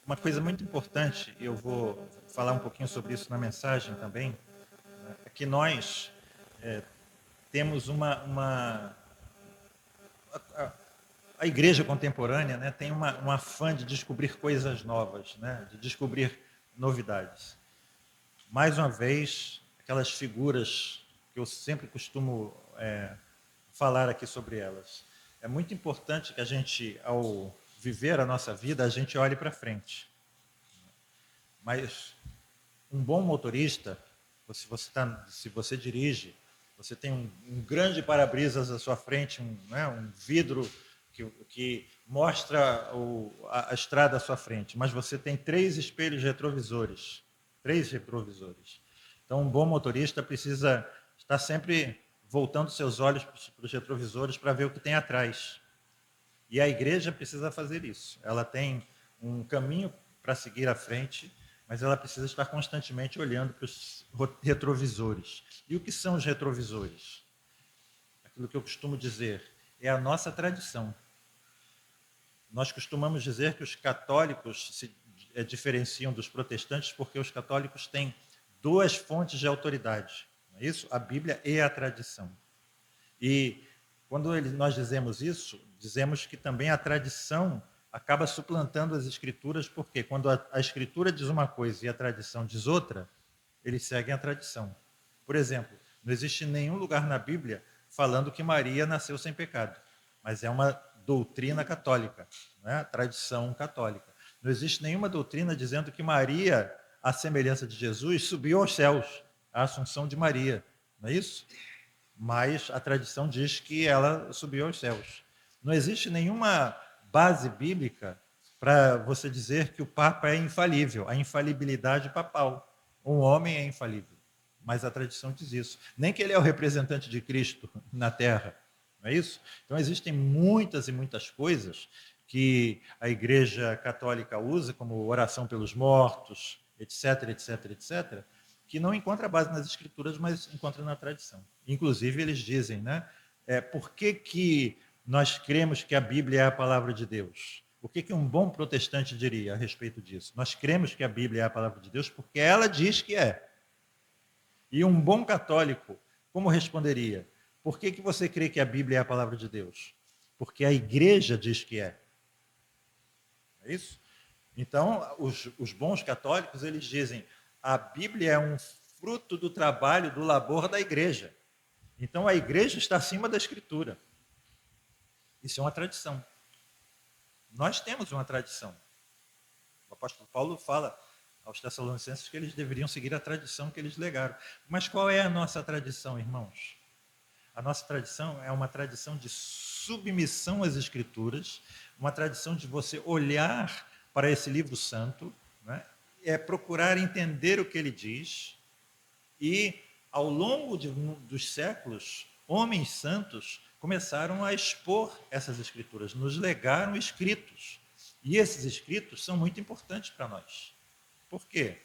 Uma coisa muito importante, e eu vou falar um pouquinho sobre isso na mensagem também, né, é que nós temos a igreja contemporânea, né, tem um afã de descobrir coisas novas, né, de descobrir novidades. Mais uma vez, aquelas figuras que eu sempre costumo falar aqui sobre elas. É muito importante que a gente, ao viver a nossa vida, a gente olhe para frente. Mas um bom motorista, se você dirige, você tem um grande para-brisas à sua frente, um vidro que mostra a estrada à sua frente, mas você tem três espelhos retrovisores, três retrovisores. Então, um bom motorista precisa estar sempre voltando seus olhos para os retrovisores para ver o que tem atrás. E a igreja precisa fazer isso. Ela tem um caminho para seguir à frente, mas ela precisa estar constantemente olhando para os retrovisores. E o que são os retrovisores? Aquilo que eu costumo dizer é a nossa tradição. Nós costumamos dizer que os católicos se diferenciam dos protestantes porque os católicos têm duas fontes de autoridade, não é isso? A Bíblia e a tradição. E quando nós dizemos isso, dizemos que também a tradição acaba suplantando as escrituras, porque quando a escritura diz uma coisa e a tradição diz outra, eles seguem a tradição. Por exemplo, não existe nenhum lugar na Bíblia falando que Maria nasceu sem pecado, mas é uma doutrina católica, né? Tradição católica. Não existe nenhuma doutrina dizendo que Maria, à semelhança de Jesus, subiu aos céus, a Assunção de Maria, não é isso? Mas a tradição diz que ela subiu aos céus. Não existe nenhuma base bíblica para você dizer que o Papa é infalível, a infalibilidade papal. Um homem é infalível, mas a tradição diz isso. Nem que ele é o representante de Cristo na Terra, não é isso? Então existem muitas e muitas coisas que a Igreja Católica usa, como oração pelos mortos, etc, etc, etc, que não encontra base nas escrituras, mas encontra na tradição. Inclusive, eles dizem, né? Por que nós cremos que a Bíblia é a palavra de Deus? O que um bom protestante diria a respeito disso? Nós cremos que a Bíblia é a palavra de Deus porque ela diz que é. E um bom católico, como responderia? Por que você crê que a Bíblia é a palavra de Deus? Porque a igreja diz que é. É isso? Então, os bons católicos, eles dizem, a Bíblia é um fruto do trabalho, do labor da igreja. Então, a igreja está acima da escritura. Isso é uma tradição. Nós temos uma tradição. O apóstolo Paulo fala aos Tessalonicenses que eles deveriam seguir a tradição que eles legaram. Mas qual é a nossa tradição, irmãos? A nossa tradição é uma tradição de submissão às escrituras, uma tradição de você olhar para esse livro santo, né? Procurar entender o que ele diz, e ao longo dos séculos, homens santos começaram a expor essas escrituras, nos legaram escritos. E esses escritos são muito importantes para nós. Por quê?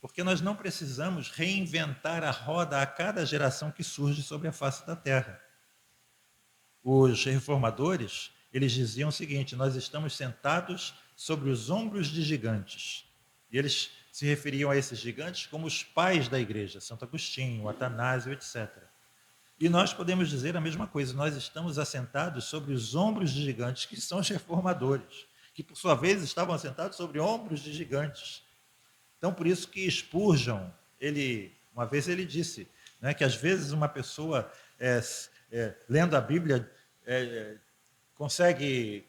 Porque nós não precisamos reinventar a roda a cada geração que surge sobre a face da Terra. Os reformadores, eles diziam o seguinte: nós estamos sentados sobre os ombros de gigantes. E eles se referiam a esses gigantes como os pais da igreja, Santo Agostinho, Atanásio, etc. E nós podemos dizer a mesma coisa, nós estamos assentados sobre os ombros de gigantes, que são os reformadores, que por sua vez estavam assentados sobre ombros de gigantes. Então, por isso que Spurgeon, uma vez ele disse, né, que às vezes uma pessoa, lendo a Bíblia, consegue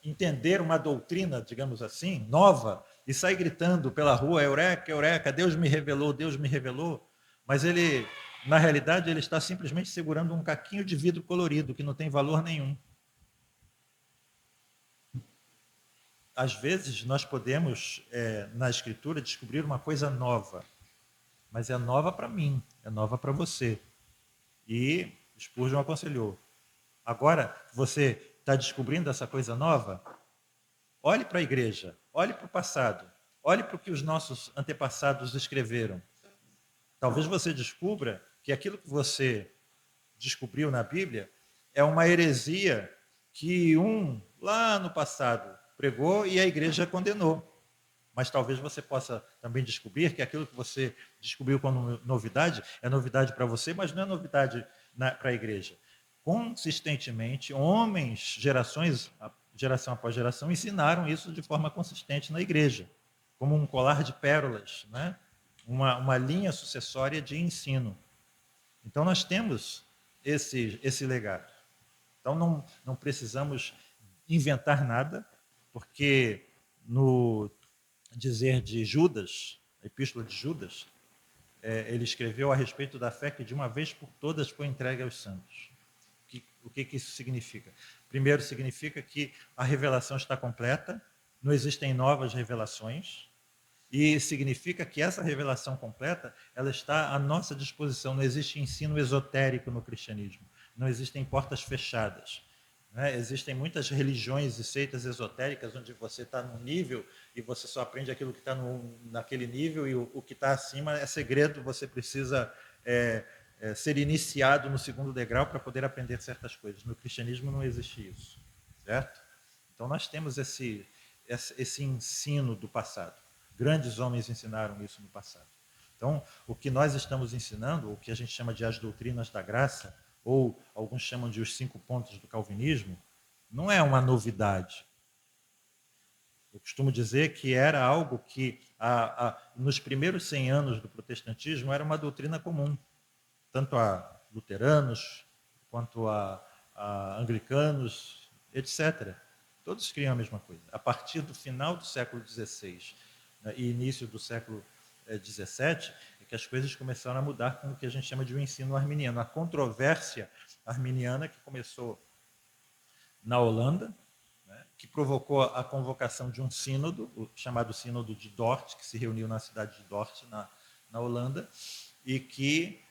entender uma doutrina, digamos assim, nova, e sai gritando pela rua, eureka, eureka, Deus me revelou, mas ele, na realidade, ele está simplesmente segurando um caquinho de vidro colorido, que não tem valor nenhum. Às vezes, nós podemos, na Escritura, descobrir uma coisa nova, mas é nova para mim, é nova para você. E Spurgeon aconselhou. Agora, você está descobrindo essa coisa nova? Olhe para a igreja, olhe para o passado, olhe para o que os nossos antepassados escreveram. Talvez você descubra que aquilo que você descobriu na Bíblia é uma heresia que lá no passado, pregou e a igreja condenou. mas talvez você possa também descobrir que aquilo que você descobriu como novidade é novidade para você, mas não é novidade para a igreja. Consistentemente, homens, geração após geração, ensinaram isso de forma consistente na igreja, como um colar de pérolas, né? Uma linha sucessória de ensino. Então, nós temos esse legado. Então, não precisamos inventar nada, porque no dizer de Judas, a epístola de Judas, ele escreveu a respeito da fé que de uma vez por todas foi entregue aos santos. O que isso significa? Primeiro, significa que a revelação está completa, não existem novas revelações, e significa que essa revelação completa ela está à nossa disposição. Não existe ensino esotérico no cristianismo, não existem portas fechadas. Né? Existem muitas religiões e seitas esotéricas onde você está num nível e você só aprende aquilo que está naquele nível, e o que está acima é segredo, você precisa ser iniciado no segundo degrau para poder aprender certas coisas. No cristianismo não existe isso, certo? Então nós temos esse ensino do passado. Grandes homens ensinaram isso no passado. Então, o que nós estamos ensinando, o que a gente chama de as doutrinas da graça, ou alguns chamam de os 5 pontos do calvinismo, não é uma novidade. Eu costumo dizer que era algo que, nos primeiros 100 anos do protestantismo, era uma doutrina comum, tanto a luteranos, quanto a anglicanos, etc. Todos criam a mesma coisa. A partir do final do século XVI, né, e início do século XVII, é que as coisas começaram a mudar com o que a gente chama de um ensino arminiano. A controvérsia arminiana que começou na Holanda, né, que provocou a convocação de um sínodo, chamado Sínodo de Dort, que se reuniu na cidade de Dort, na Holanda, e que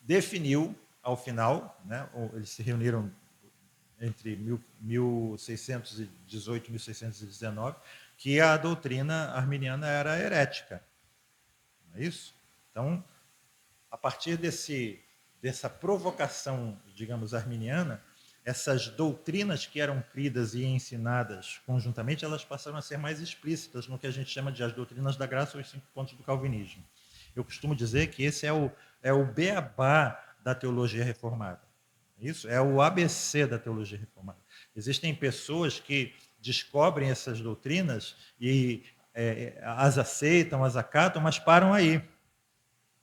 definiu, ao final, né, eles se reuniram entre 1618 e 1619, que a doutrina arminiana era herética. Não é isso? Então, a partir dessa provocação, digamos, arminiana, essas doutrinas que eram cridas e ensinadas conjuntamente, elas passaram a ser mais explícitas no que a gente chama de as doutrinas da graça ou os 5 pontos do calvinismo. Eu costumo dizer que esse é o beabá da teologia reformada. Isso é o ABC da teologia reformada. Existem pessoas que descobrem essas doutrinas e as aceitam, as acatam, mas param aí.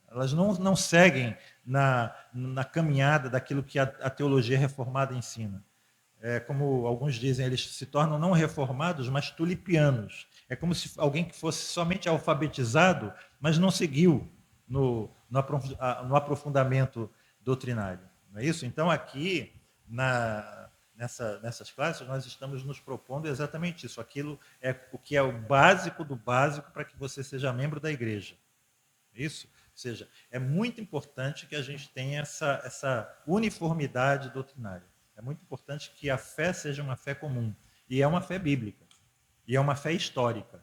Elas não seguem na caminhada daquilo que a teologia reformada ensina. Como alguns dizem, eles se tornam não reformados, mas tulipianos. É como se alguém que fosse somente alfabetizado, mas não seguiu no aprofundamento doutrinário. Não é isso? Então, aqui, nessas classes, nós estamos nos propondo exatamente isso. Aquilo é o que é o básico do básico para que você seja membro da igreja. Isso? Ou seja, é muito importante que a gente tenha essa uniformidade doutrinária. É muito importante que a fé seja uma fé comum. E é uma fé bíblica. E é uma fé histórica.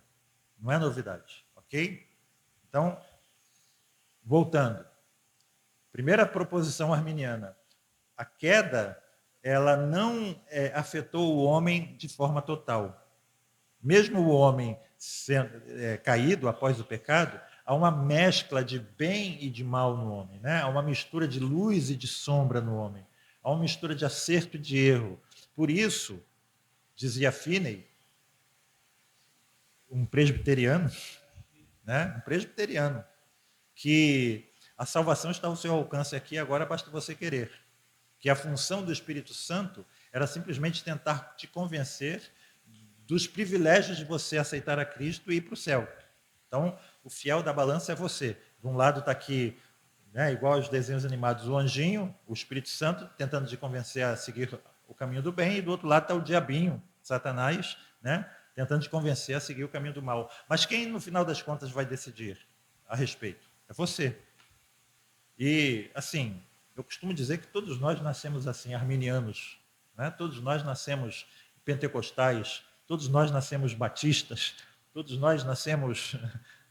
Não é novidade. Ok? Então, voltando. Primeira proposição arminiana. A queda, ela não afetou o homem de forma total. Mesmo o homem sendo caído após o pecado, há uma mescla de bem e de mal no homem, né? Há uma mistura de luz e de sombra no homem. Há uma mistura de acerto e de erro. Por isso, dizia Finney, um presbiteriano, né? Um presbiteriano, que a salvação está ao seu alcance aqui, agora basta você querer. Que a função do Espírito Santo era simplesmente tentar te convencer dos privilégios de você aceitar a Cristo e ir para o céu. Então, o fiel da balança é você. De um lado está aqui, né, igual aos desenhos animados, o anjinho, o Espírito Santo, tentando te convencer a seguir o caminho do bem, e do outro lado está o diabinho, Satanás, né, tentando te convencer a seguir o caminho do mal. Mas quem, no final das contas, vai decidir a respeito? É você. E, assim, eu costumo dizer que todos nós nascemos assim, arminianos, né? Todos nós nascemos pentecostais, todos nós nascemos batistas, todos nós nascemos,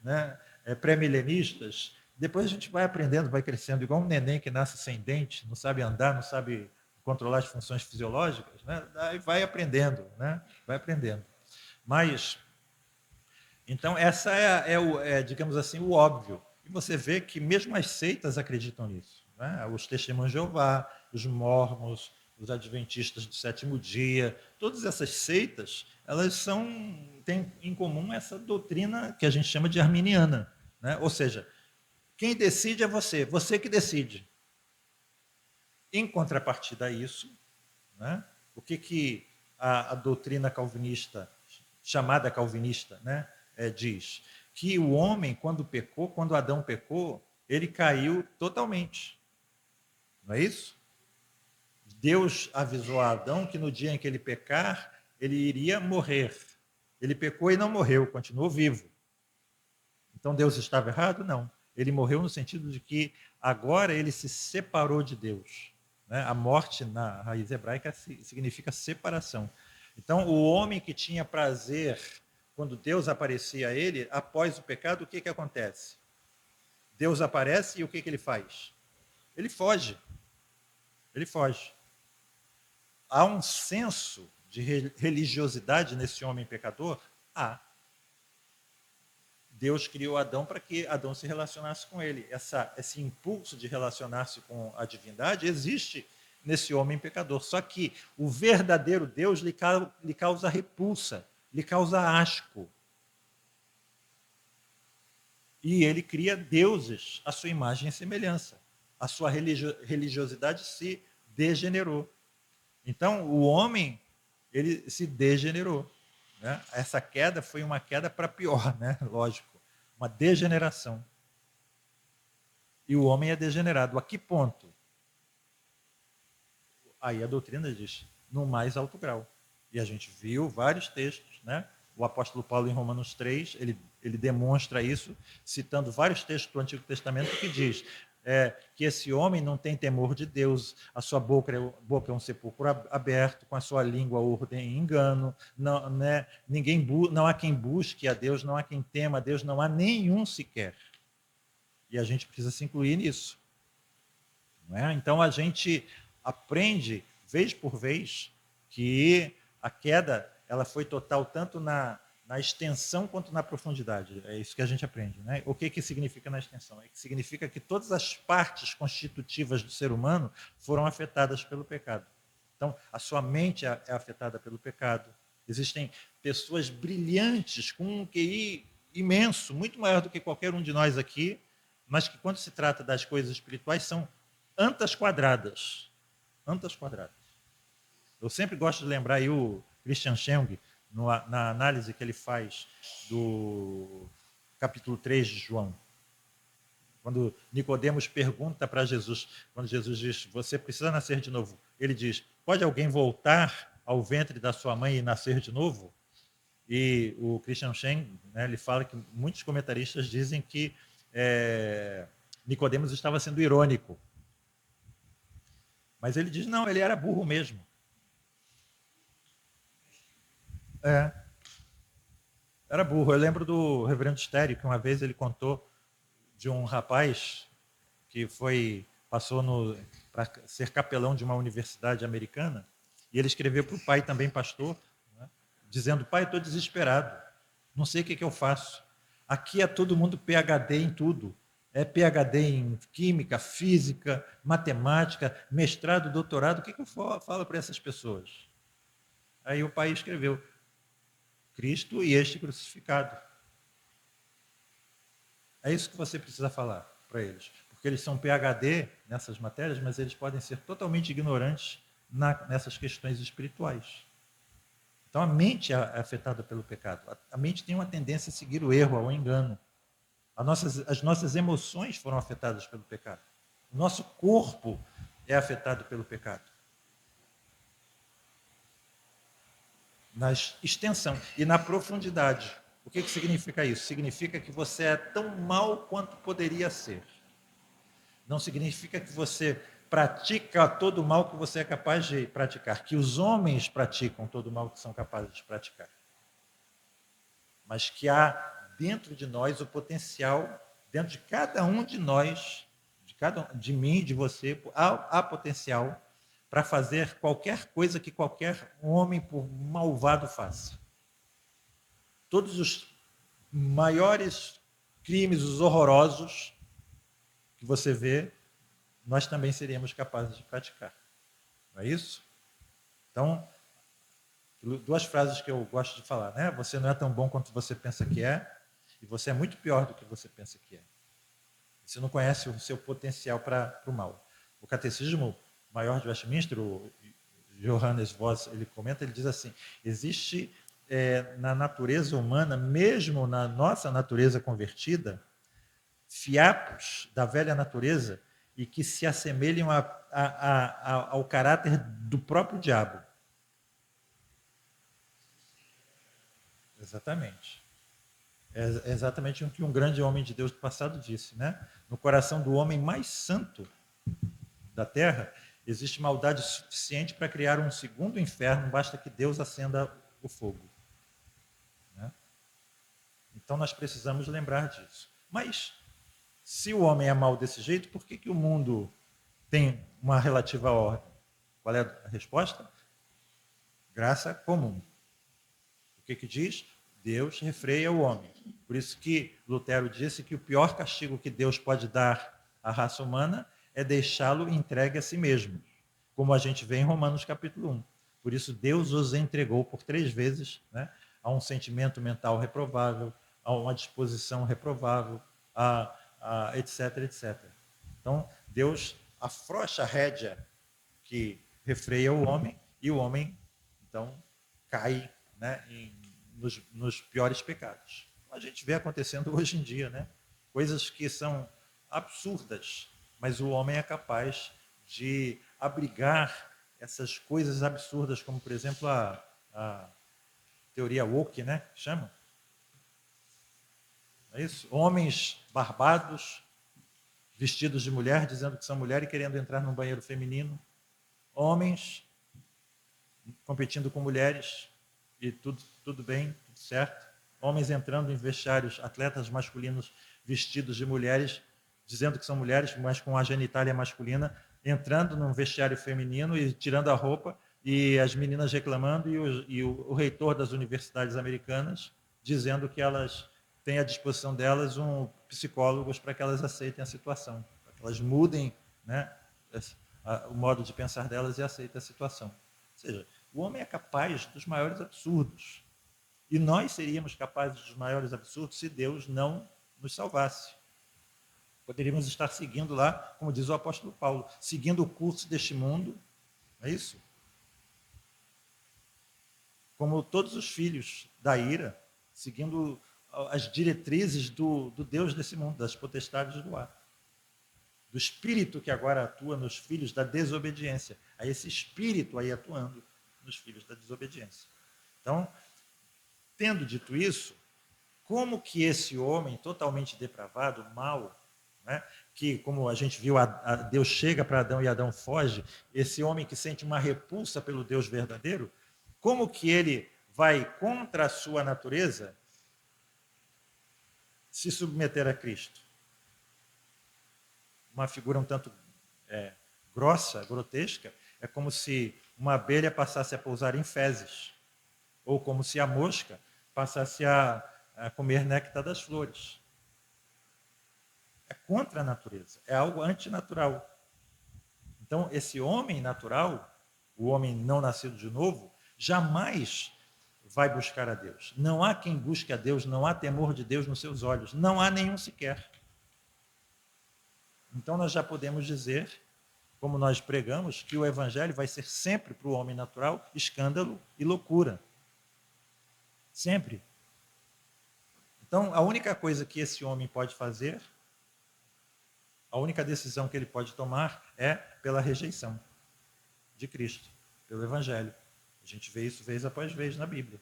né, pré-milenistas. Depois a gente vai aprendendo, vai crescendo, igual um neném que nasce sem dente, não sabe andar, não sabe controlar as funções fisiológicas, né? Aí vai aprendendo, né? Vai aprendendo. Mas Então, essa digamos assim, o óbvio. E você vê que mesmo as seitas acreditam nisso. Né? Os testemunhos de Jeová, os mormons, os adventistas do sétimo dia, todas essas seitas, elas têm em comum essa doutrina que a gente chama de arminiana. Né? Ou seja, quem decide é você que decide. Em contrapartida a isso, né? O que a doutrina calvinista, chamada calvinista, né, diz? Que o homem, quando Adão pecou, ele caiu totalmente. Não é isso? Deus avisou a Adão que no dia em que ele pecar, ele iria morrer. Ele pecou e não morreu, continuou vivo. Então Deus estava errado? Não. Ele morreu no sentido de que agora ele se separou de Deus. Né? A morte, na raiz hebraica, significa separação. Então, o homem que tinha prazer quando Deus aparecia a ele, após o pecado, o que acontece? Deus aparece e o que ele faz? Ele foge. Ele foge. Há um senso de religiosidade nesse homem pecador? Há. Deus criou Adão para que Adão se relacionasse com ele. Esse impulso de relacionar-se com a divindade existe nesse homem pecador. Só que o verdadeiro Deus lhe causa repulsa, lhe causa asco. E ele cria deuses à sua imagem e semelhança. A sua religiosidade se degenerou. Então, o homem, ele se degenerou. Né? Essa queda foi uma queda para pior, né? Lógico. Uma degeneração. E o homem é degenerado. A que ponto? Aí a doutrina diz, no mais alto grau. E a gente viu vários textos, né? O apóstolo Paulo, em Romanos 3, ele demonstra isso, citando vários textos do Antigo Testamento, que diz que esse homem não tem temor de Deus, a sua boca é um sepulcro aberto, com a sua língua ordem engano, não, né? Não há quem busque a Deus, não há quem tema a Deus, não há nenhum sequer. E a gente precisa se incluir nisso. Não é? Então, a gente aprende, vez por vez, que a queda ela foi total tanto na extensão quanto na profundidade. É isso que a gente aprende. Né? O que significa na extensão? É que significa que todas as partes constitutivas do ser humano foram afetadas pelo pecado. Então, a sua mente é afetada pelo pecado. Existem pessoas brilhantes, com um QI imenso, muito maior do que qualquer um de nós aqui, mas que, quando se trata das coisas espirituais, são antas quadradas. Antas quadradas. Eu sempre gosto de lembrar aí o Christian Scheng, na análise que ele faz do capítulo 3 de João. Quando Nicodemos pergunta para Jesus, quando Jesus diz, você precisa nascer de novo, ele diz, pode alguém voltar ao ventre da sua mãe e nascer de novo? E o Christian Scheng, né, ele fala que muitos comentaristas dizem que Nicodemos estava sendo irônico. Mas ele diz, não, ele era burro mesmo. Era burro. Eu lembro do reverendo Stério, que uma vez ele contou de um rapaz que passou para ser capelão de uma universidade americana, e ele escreveu para o pai, também pastor, né, dizendo, pai, estou desesperado, não sei o que eu faço. Aqui é todo mundo PhD em tudo. É PhD em química, física, matemática, mestrado, doutorado. O que eu falo para essas pessoas? Aí o pai escreveu, Cristo e este crucificado. É isso que você precisa falar para eles. Porque eles são PhD nessas matérias, mas eles podem ser totalmente ignorantes nessas questões espirituais. Então a mente é afetada pelo pecado. A mente tem uma tendência a seguir o erro, ao engano. As nossas emoções foram afetadas pelo pecado. O nosso corpo é afetado pelo pecado. Na extensão e na profundidade. O que significa isso? Significa que você é tão mal quanto poderia ser. Não significa que você pratica todo o mal que você é capaz de praticar, que os homens praticam todo o mal que são capazes de praticar. Mas que há dentro de nós o potencial, dentro de cada um de nós, de mim, de você, há potencial para fazer qualquer coisa que qualquer homem, por malvado, faça. Todos os maiores crimes, os horrorosos que você vê, nós também seríamos capazes de praticar. Não é isso? Então, duas frases que eu gosto de falar, né? Você não é tão bom quanto você pensa que é, e você é muito pior do que você pensa que é. Você não conhece o seu potencial para o mal. O Catecismo Maior de Westminster, o Johannes Vos, ele comenta, ele diz assim, existe na natureza humana, mesmo na nossa natureza convertida, fiapos da velha natureza e que se assemelham ao caráter do próprio diabo. Exatamente. É exatamente o que um grande homem de Deus do passado disse, né? No coração do homem mais santo da terra, existe maldade suficiente para criar um segundo inferno, basta que Deus acenda o fogo. Né? Então nós precisamos lembrar disso. Mas, se o homem é mau desse jeito, por que o mundo tem uma relativa ordem? Qual é a resposta? Graça comum. O que diz? Deus refreia o homem. Por isso que Lutero disse que o pior castigo que Deus pode dar à raça humana é deixá-lo entregue a si mesmo, como a gente vê em Romanos capítulo 1. Por isso Deus os entregou por 3 vezes, né, a um sentimento mental reprovável, a uma disposição reprovável, etc, etc. Então, Deus afrouxa a rédea que refreia o homem e o homem, então, cai, né, nos piores pecados. A gente vê acontecendo hoje em dia, né? Coisas que são absurdas, mas o homem é capaz de abrigar essas coisas absurdas, como, por exemplo, a teoria woke, né? Chama? É isso? Homens barbados, vestidos de mulher, dizendo que são mulher e querendo entrar num banheiro feminino. Homens competindo com mulheres e tudo bem, tudo certo. Homens entrando em vestiários, atletas masculinos vestidos de mulheres, dizendo que são mulheres, mas com a genitália masculina, entrando num vestiário feminino e tirando a roupa, e as meninas reclamando, e o reitor das universidades americanas dizendo que elas têm à disposição delas psicólogos para que elas aceitem a situação, para que elas mudem, né, o modo de pensar delas e aceitem a situação. Ou seja, o homem é capaz dos maiores absurdos. E nós seríamos capazes dos maiores absurdos se Deus não nos salvasse. Poderíamos estar seguindo lá, como diz o apóstolo Paulo, seguindo o curso deste mundo, não é isso? Como todos os filhos da ira, seguindo as diretrizes do Deus desse mundo, das potestades do ar. Do espírito que agora atua nos filhos da desobediência. A esse espírito aí atuando nos filhos da desobediência. Então, tendo dito isso, como que esse homem totalmente depravado, mau, né, que, como a gente viu, Deus chega para Adão e Adão foge, esse homem que sente uma repulsa pelo Deus verdadeiro, como que ele vai contra a sua natureza se submeter a Cristo? Uma figura um tanto grossa, grotesca, é como se uma abelha passasse a pousar em fezes, ou como se a mosca passasse a comer néctar das flores. É contra a natureza, é algo antinatural. Então, esse homem natural, o homem não nascido de novo, jamais vai buscar a Deus. Não há quem busque a Deus, não há temor de Deus nos seus olhos, não há nenhum sequer. Então, nós já podemos dizer, como nós pregamos, que o evangelho vai ser sempre para o homem natural escândalo e loucura. Sempre. Então, a única coisa que esse homem pode fazer, a única decisão que ele pode tomar é pela rejeição de Cristo, pelo evangelho. A gente vê isso vez após vez na Bíblia.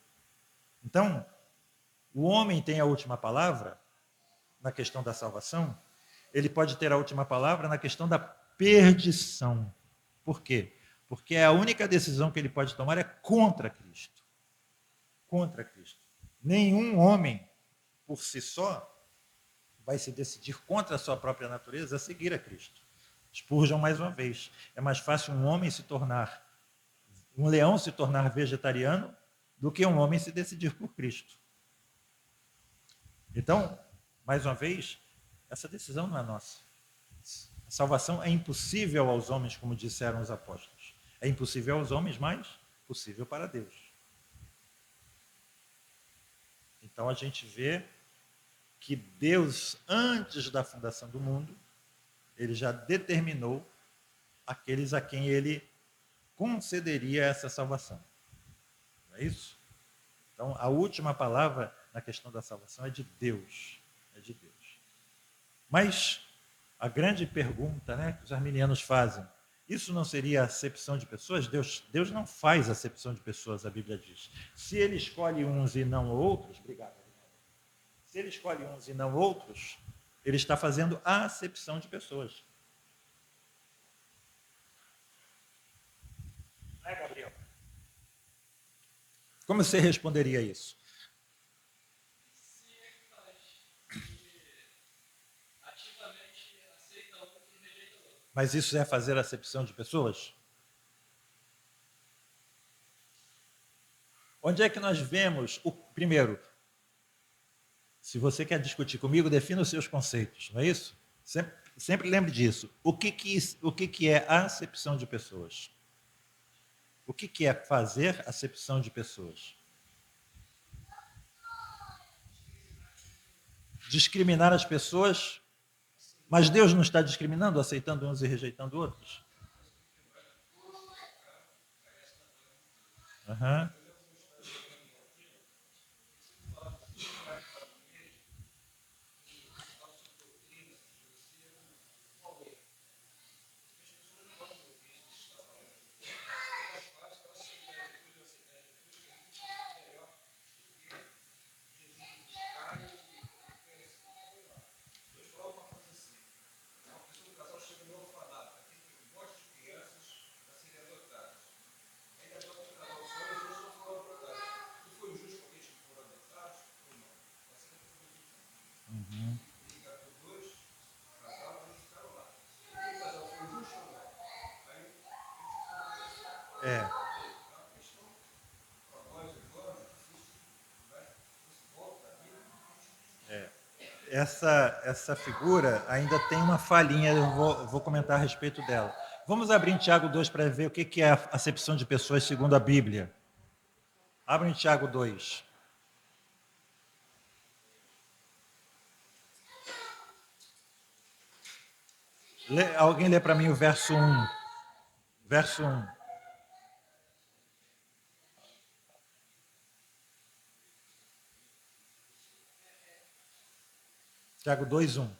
Então, o homem tem a última palavra na questão da salvação, ele pode ter a última palavra na questão da perdição. Por quê? Porque a única decisão que ele pode tomar é contra Cristo. Contra Cristo. Nenhum homem, por si só, vai se decidir contra a sua própria natureza a seguir a Cristo. Spurgeon mais uma vez. É mais fácil um leão se tornar vegetariano do que um homem se decidir por Cristo. Então, mais uma vez, essa decisão não é nossa. A salvação é impossível aos homens, como disseram os apóstolos. É impossível aos homens, mas possível para Deus. Então a gente vê que Deus, antes da fundação do mundo, ele já determinou aqueles a quem ele concederia essa salvação. Não é isso? Então, a última palavra na questão da salvação é de Deus. É de Deus. Mas a grande pergunta, né, que os arminianos fazem, isso não seria acepção de pessoas? Deus não faz acepção de pessoas, a Bíblia diz. Se ele escolhe uns e não outros, obrigado. Se ele escolhe uns e não outros, ele está fazendo a acepção de pessoas. Não é, Gabriel? Como você responderia isso? Mas isso é fazer acepção de pessoas? Onde é que nós vemos o primeiro? Se você quer discutir comigo, defina os seus conceitos, não é isso? Sempre lembre disso. O que é a acepção de pessoas? O que é fazer acepção de pessoas? Discriminar as pessoas, mas Deus não está discriminando, aceitando uns e rejeitando outros? Uhum. É. Essa figura ainda tem uma falhinha, eu vou comentar a respeito dela. Vamos abrir em Tiago 2 para ver o que é a acepção de pessoas segundo a Bíblia. Abre em Tiago 2. Alguém lê para mim o verso 1. Verso 1. Tiago 2, 1.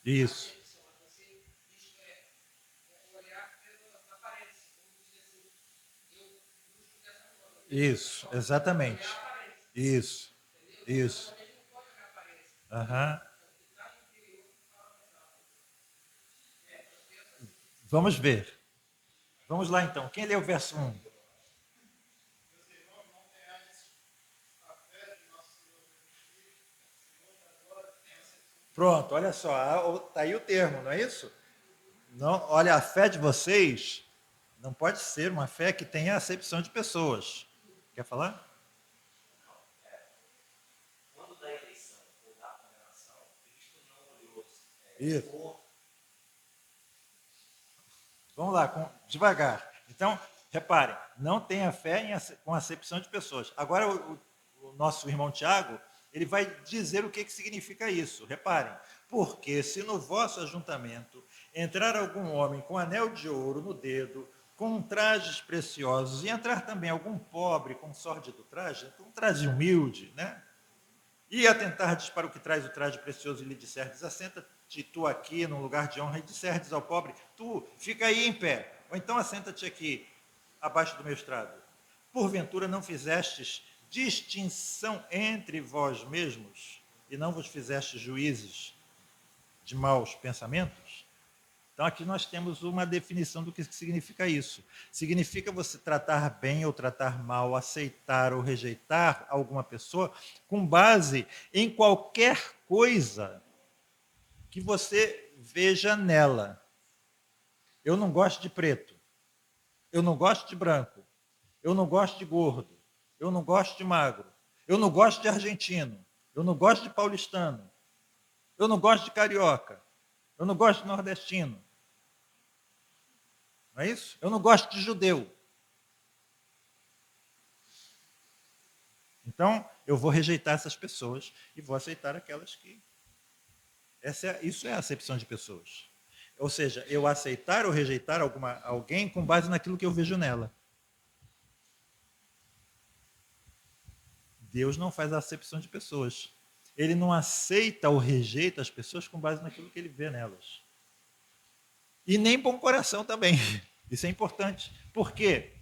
Isso. Isso, exatamente. Isso. Isso. Uhum. Vamos ver. Vamos lá então. Quem lê o verso 1? Pronto, olha só, está aí o termo, não é isso? Não, olha, a fé de vocês não pode ser uma fé que tenha acepção de pessoas. Quer falar? Isso. Vamos lá, devagar. Então, reparem, não tenha fé com acepção de pessoas. Agora, o nosso irmão Tiago, ele vai dizer o que significa isso. Reparem, porque se no vosso ajuntamento entrar algum homem com anel de ouro no dedo, com trajes preciosos, e entrar também algum pobre com sórdido traje, um traje humilde, né? E atentardes para o que traz o traje precioso e lhe disserdes, assenta-te tu aqui num lugar de honra, e disserdes ao pobre, tu fica aí em pé, ou então assenta-te aqui, abaixo do meu estrado. Porventura não fizestes distinção entre vós mesmos, e não vos fizestes juízes de maus pensamentos? Então, aqui nós temos uma definição do que significa isso. Significa você tratar bem ou tratar mal, aceitar ou rejeitar alguma pessoa com base em qualquer coisa que você veja nela. Eu não gosto de preto. Eu não gosto de branco. Eu não gosto de gordo. Eu não gosto de magro. Eu não gosto de argentino. Eu não gosto de paulistano. Eu não gosto de carioca. Eu não gosto de nordestino. Não é isso? Eu não gosto de judeu. Então, eu vou rejeitar essas pessoas e vou aceitar aquelas que. Isso é a acepção de pessoas. Ou seja, eu aceitar ou rejeitar alguém com base naquilo que eu vejo nela. Deus não faz a acepção de pessoas. Ele não aceita ou rejeita as pessoas com base naquilo que ele vê nelas. E nem bom coração também. Isso é importante. Por quê?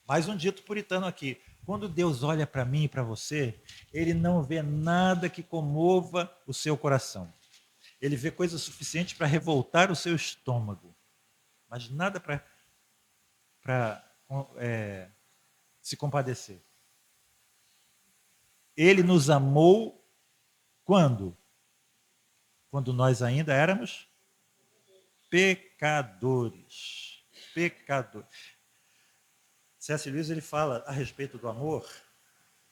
Mais um dito puritano aqui. Quando Deus olha para mim e para você, ele não vê nada que comova o seu coração. Ele vê coisa suficiente para revoltar o seu estômago, mas nada para se compadecer. Ele nos amou quando? Quando nós ainda éramos pecadores. Pecadores. C.S. Lewis ele fala a respeito do amor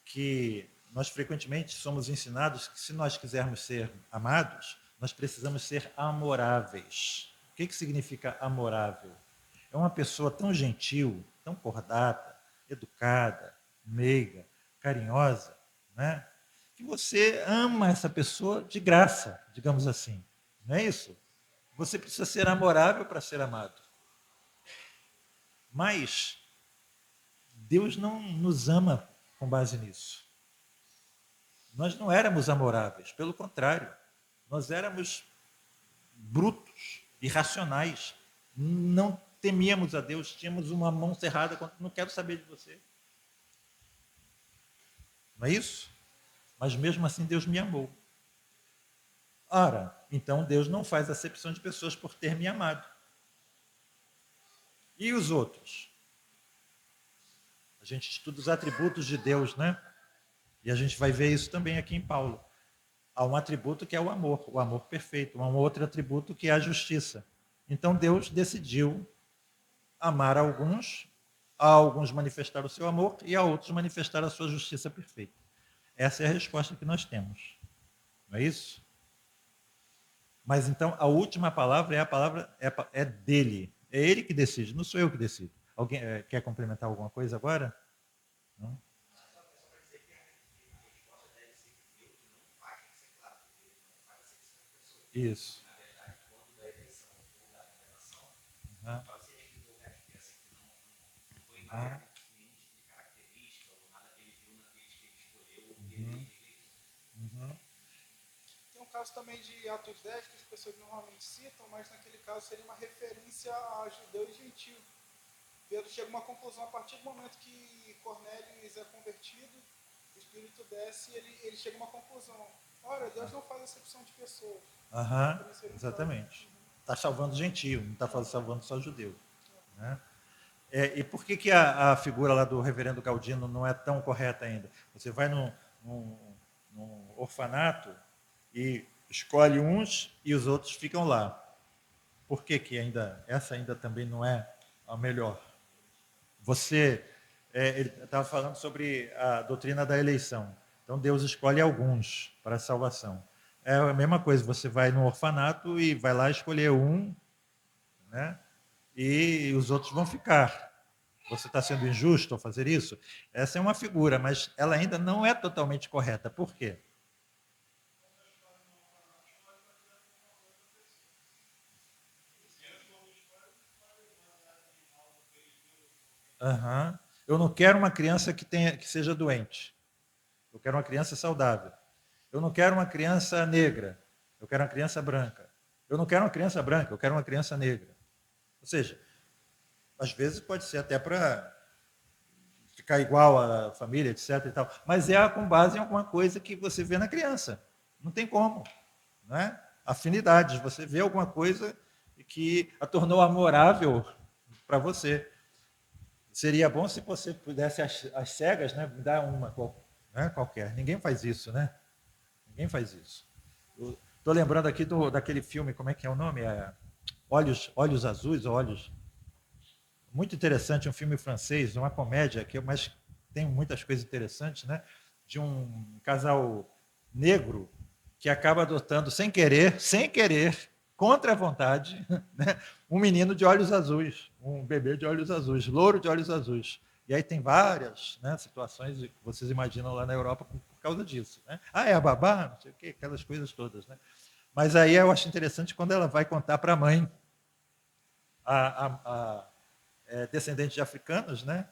que nós frequentemente somos ensinados que se nós quisermos ser amados, nós precisamos ser amoráveis. O que significa amorável? É uma pessoa tão gentil, tão cordata, educada, meiga, carinhosa, né? Que você ama essa pessoa de graça, digamos assim. Não é isso? Você precisa ser amorável para ser amado. Mas Deus não nos ama com base nisso. Nós não éramos amoráveis, pelo contrário, nós éramos brutos, irracionais, não temíamos a Deus, tínhamos uma mão cerrada, não quero saber de você. Não é isso? Mas mesmo assim Deus me amou. Ora, então Deus não faz acepção de pessoas por ter me amado. E os outros? A gente estuda os atributos de Deus, né? E a gente vai ver isso também aqui em Paulo. Há um atributo que é o amor perfeito. Há um outro atributo que é a justiça. Então Deus decidiu amar a alguns manifestar o seu amor e a outros manifestar a sua justiça perfeita. Essa é a resposta que nós temos. Não é isso? Mas então a última palavra é dele. É ele que decide, não sou eu que decido. Alguém quer complementar alguma coisa agora? Não? Isso. Uhum. Uhum. Uhum. Uhum. Tem um caso também de Atos 10 que as pessoas normalmente citam, mas naquele caso seria uma referência a judeu e gentio. Pedro chega a uma conclusão a partir do momento que Cornélio é convertido, o Espírito desce e ele chega a uma conclusão. Ora, Deus não faz acepção de pessoas. Uhum. Exatamente. Está salvando gentio, não está salvando só judeu. Né? E por que a figura lá do reverendo Galdino não é tão correta ainda? Você vai num orfanato e escolhe uns e os outros ficam lá. Por que essa ainda também não é a melhor? Ele estava falando sobre a doutrina da eleição. Então Deus escolhe alguns para a salvação. É a mesma coisa, você vai no orfanato e vai lá escolher um, né? E os outros vão ficar. Você está sendo injusto ao fazer isso? Essa é uma figura, mas ela ainda não é totalmente correta. Por quê? Uhum. Eu não quero uma criança que seja doente. Eu quero uma criança saudável. Eu não quero uma criança negra. Eu quero uma criança branca. Eu não quero uma criança branca, eu quero uma criança negra. Ou seja, às vezes pode ser até para ficar igual à família, etc. E tal, mas é com base em alguma coisa que você vê na criança. Não tem como. Não é? Afinidades. Você vê alguma coisa que a tornou amorável para você. Seria bom se você pudesse, às cegas, né, dar uma qualquer. Ninguém faz isso, né? Ninguém faz isso. Estou lembrando aqui daquele filme, como é que é o nome? Olhos Azuis ou Olhos... muito interessante, um filme francês, uma comédia, mas tem muitas coisas interessantes, né? De um casal negro que acaba adotando sem querer, contra a vontade, né? Um menino de olhos azuis, um bebê de olhos azuis, louro de olhos azuis. E aí tem várias, né, situações que vocês imaginam lá na Europa por causa disso. Né? Ah, é a babá, não sei o quê, aquelas coisas todas. Né? Mas aí eu acho interessante quando ela vai contar para a mãe, descendente de africanos, né?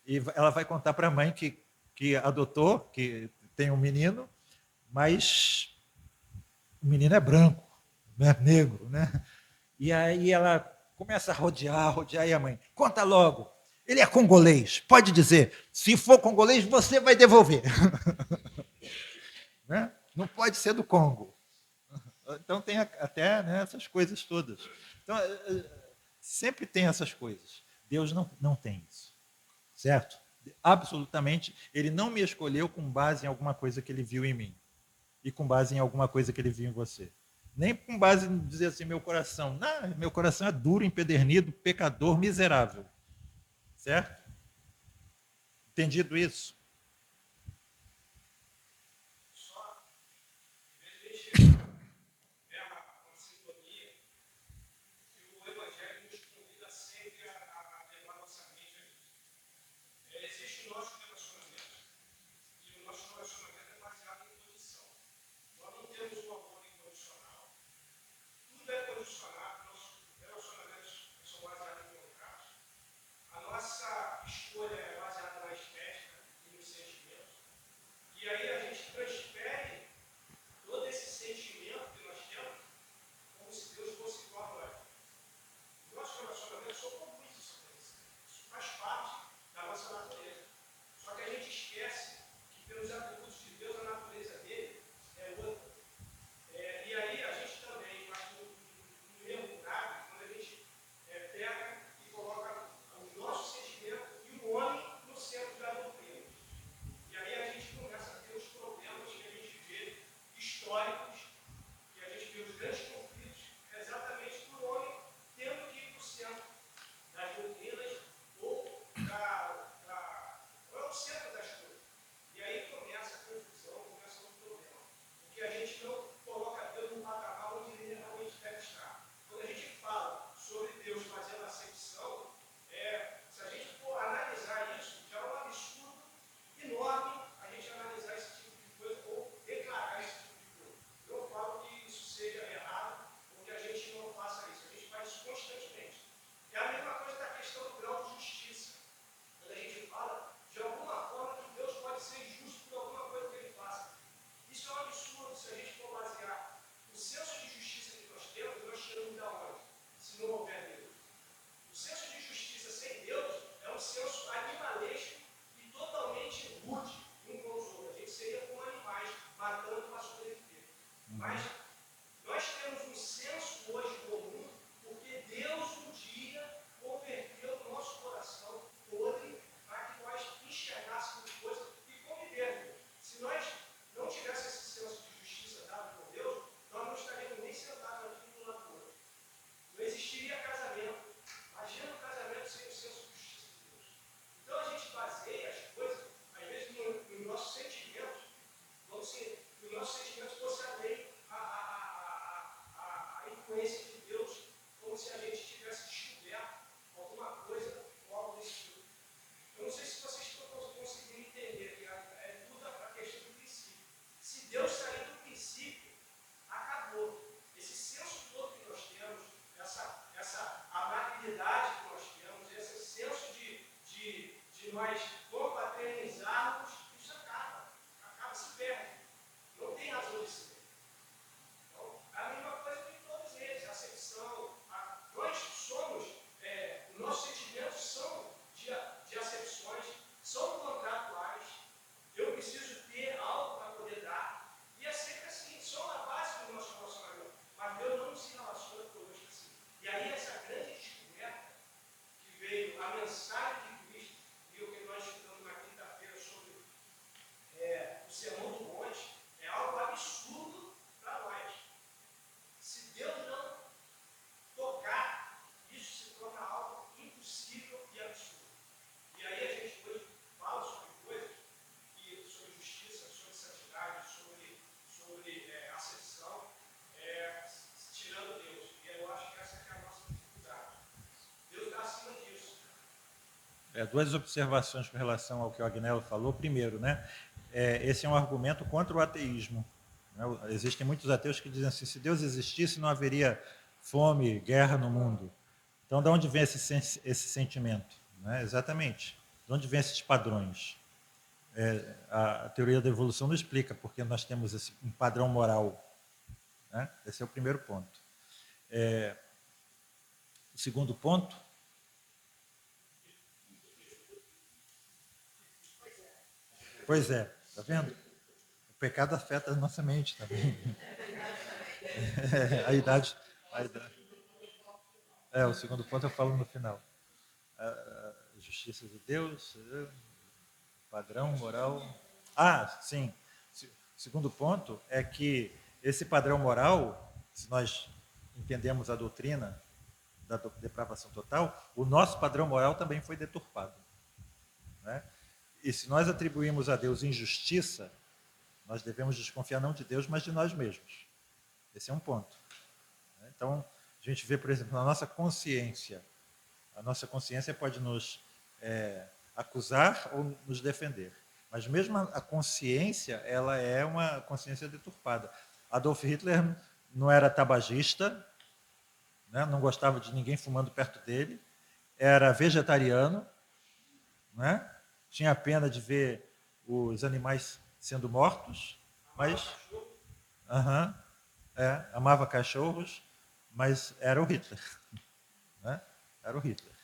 E ela vai contar para a mãe que adotou, que tem um menino, mas o menino é branco, não é negro, né? E aí ela começa a rodear, e a mãe, conta logo, ele é congolês, pode dizer, se for congolês, você vai devolver. Né? Não pode ser do Congo. Então tem até, né, essas coisas todas. Então, sempre tem essas coisas. Deus não tem isso. Certo? Absolutamente, ele não me escolheu com base em alguma coisa que ele viu em mim e com base em alguma coisa que ele viu em você. Nem com base em dizer assim, meu coração. Não, meu coração é duro, empedernido, pecador, miserável. Certo? Entendido isso? Duas observações com relação ao que o Agnello falou. Primeiro, né, esse é um argumento contra o ateísmo. Né? Existem muitos ateus que dizem assim, se Deus existisse, não haveria fome, guerra no mundo. Então, de onde vem esse sentimento? Né? Exatamente. De onde vem esses padrões? A teoria da evolução não explica, porque nós temos um padrão moral. Né? Esse é o primeiro ponto. O segundo ponto... Pois é, está vendo? O pecado afeta a nossa mente também. A idade. O segundo ponto eu falo no final. A justiça de Deus, padrão moral. Sim. O segundo ponto é que esse padrão moral, se nós entendemos a doutrina da depravação total, o nosso padrão moral também foi deturpado. Né? E se nós atribuímos a Deus injustiça, nós devemos desconfiar não de Deus, mas de nós mesmos. Esse é um ponto. Então, a gente vê, por exemplo, na nossa consciência. A nossa consciência pode nos acusar ou nos defender. Mas mesmo a consciência, ela é uma consciência deturpada. Adolf Hitler não era tabagista, né? Não gostava de ninguém fumando perto dele, era vegetariano, né? Tinha pena de ver os animais sendo mortos, mas amava cachorros, mas era o Hitler. Né? Era o Hitler.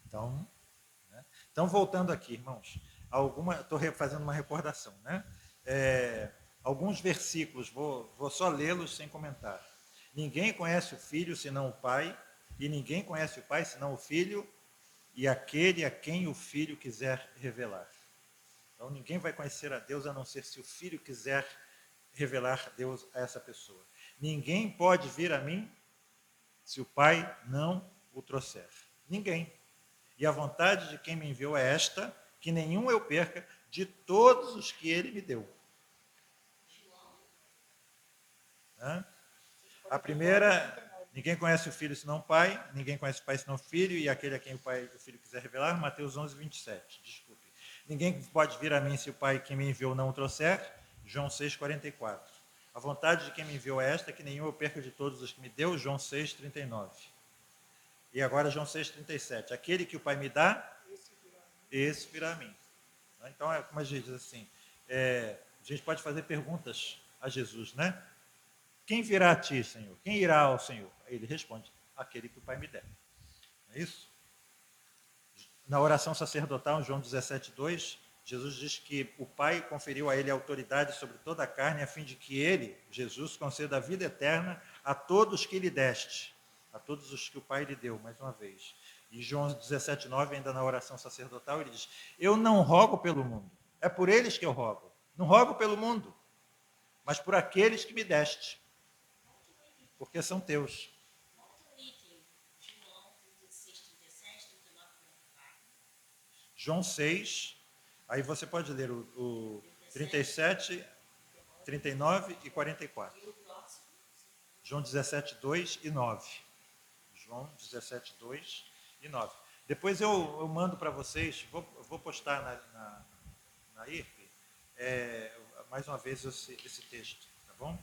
Então, voltando aqui, irmãos, estou fazendo uma recordação. Né? Alguns versículos, vou só lê-los sem comentar. Ninguém conhece o Filho senão o Pai, e ninguém conhece o Pai senão o Filho, e aquele a quem o Filho quiser revelar. Então, ninguém vai conhecer a Deus a não ser se o Filho quiser revelar Deus a essa pessoa. Ninguém pode vir a mim se o Pai não o trouxer. Ninguém. E a vontade de quem me enviou é esta, que nenhum eu perca de todos os que ele me deu. A primeira, ninguém conhece o Filho senão o Pai, ninguém conhece o Pai senão o Filho, e aquele a quem o Filho quiser revelar, Mateus 11, 27. Desculpe. Ninguém pode vir a mim se o Pai que me enviou não o trouxer, João 6, 44. A vontade de quem me enviou é esta, que nenhum eu perca de todos os que me deu, João 6, 39. E agora João 6, 37. Aquele que o Pai me dá, esse virá a mim. Então, como a gente diz assim, a gente pode fazer perguntas a Jesus, né? Quem virá a ti, Senhor? Quem irá ao Senhor? Ele responde, aquele que o Pai me der. Não é isso? Na oração sacerdotal, em João 17, 2, Jesus diz que o Pai conferiu a ele autoridade sobre toda a carne, a fim de que ele, Jesus, conceda a vida eterna a todos que lhe deste, a todos os que o Pai lhe deu, mais uma vez. E João 17, 9, ainda na oração sacerdotal, ele diz, eu não rogo pelo mundo, é por eles que eu rogo. Não rogo pelo mundo, mas por aqueles que me deste, porque são teus. João 6, aí você pode ler o 37, 39 e 44. João 17, 2 e 9. João 17, 2 e 9. Depois eu mando para vocês, vou postar na IRP, mais uma vez esse texto, tá bom?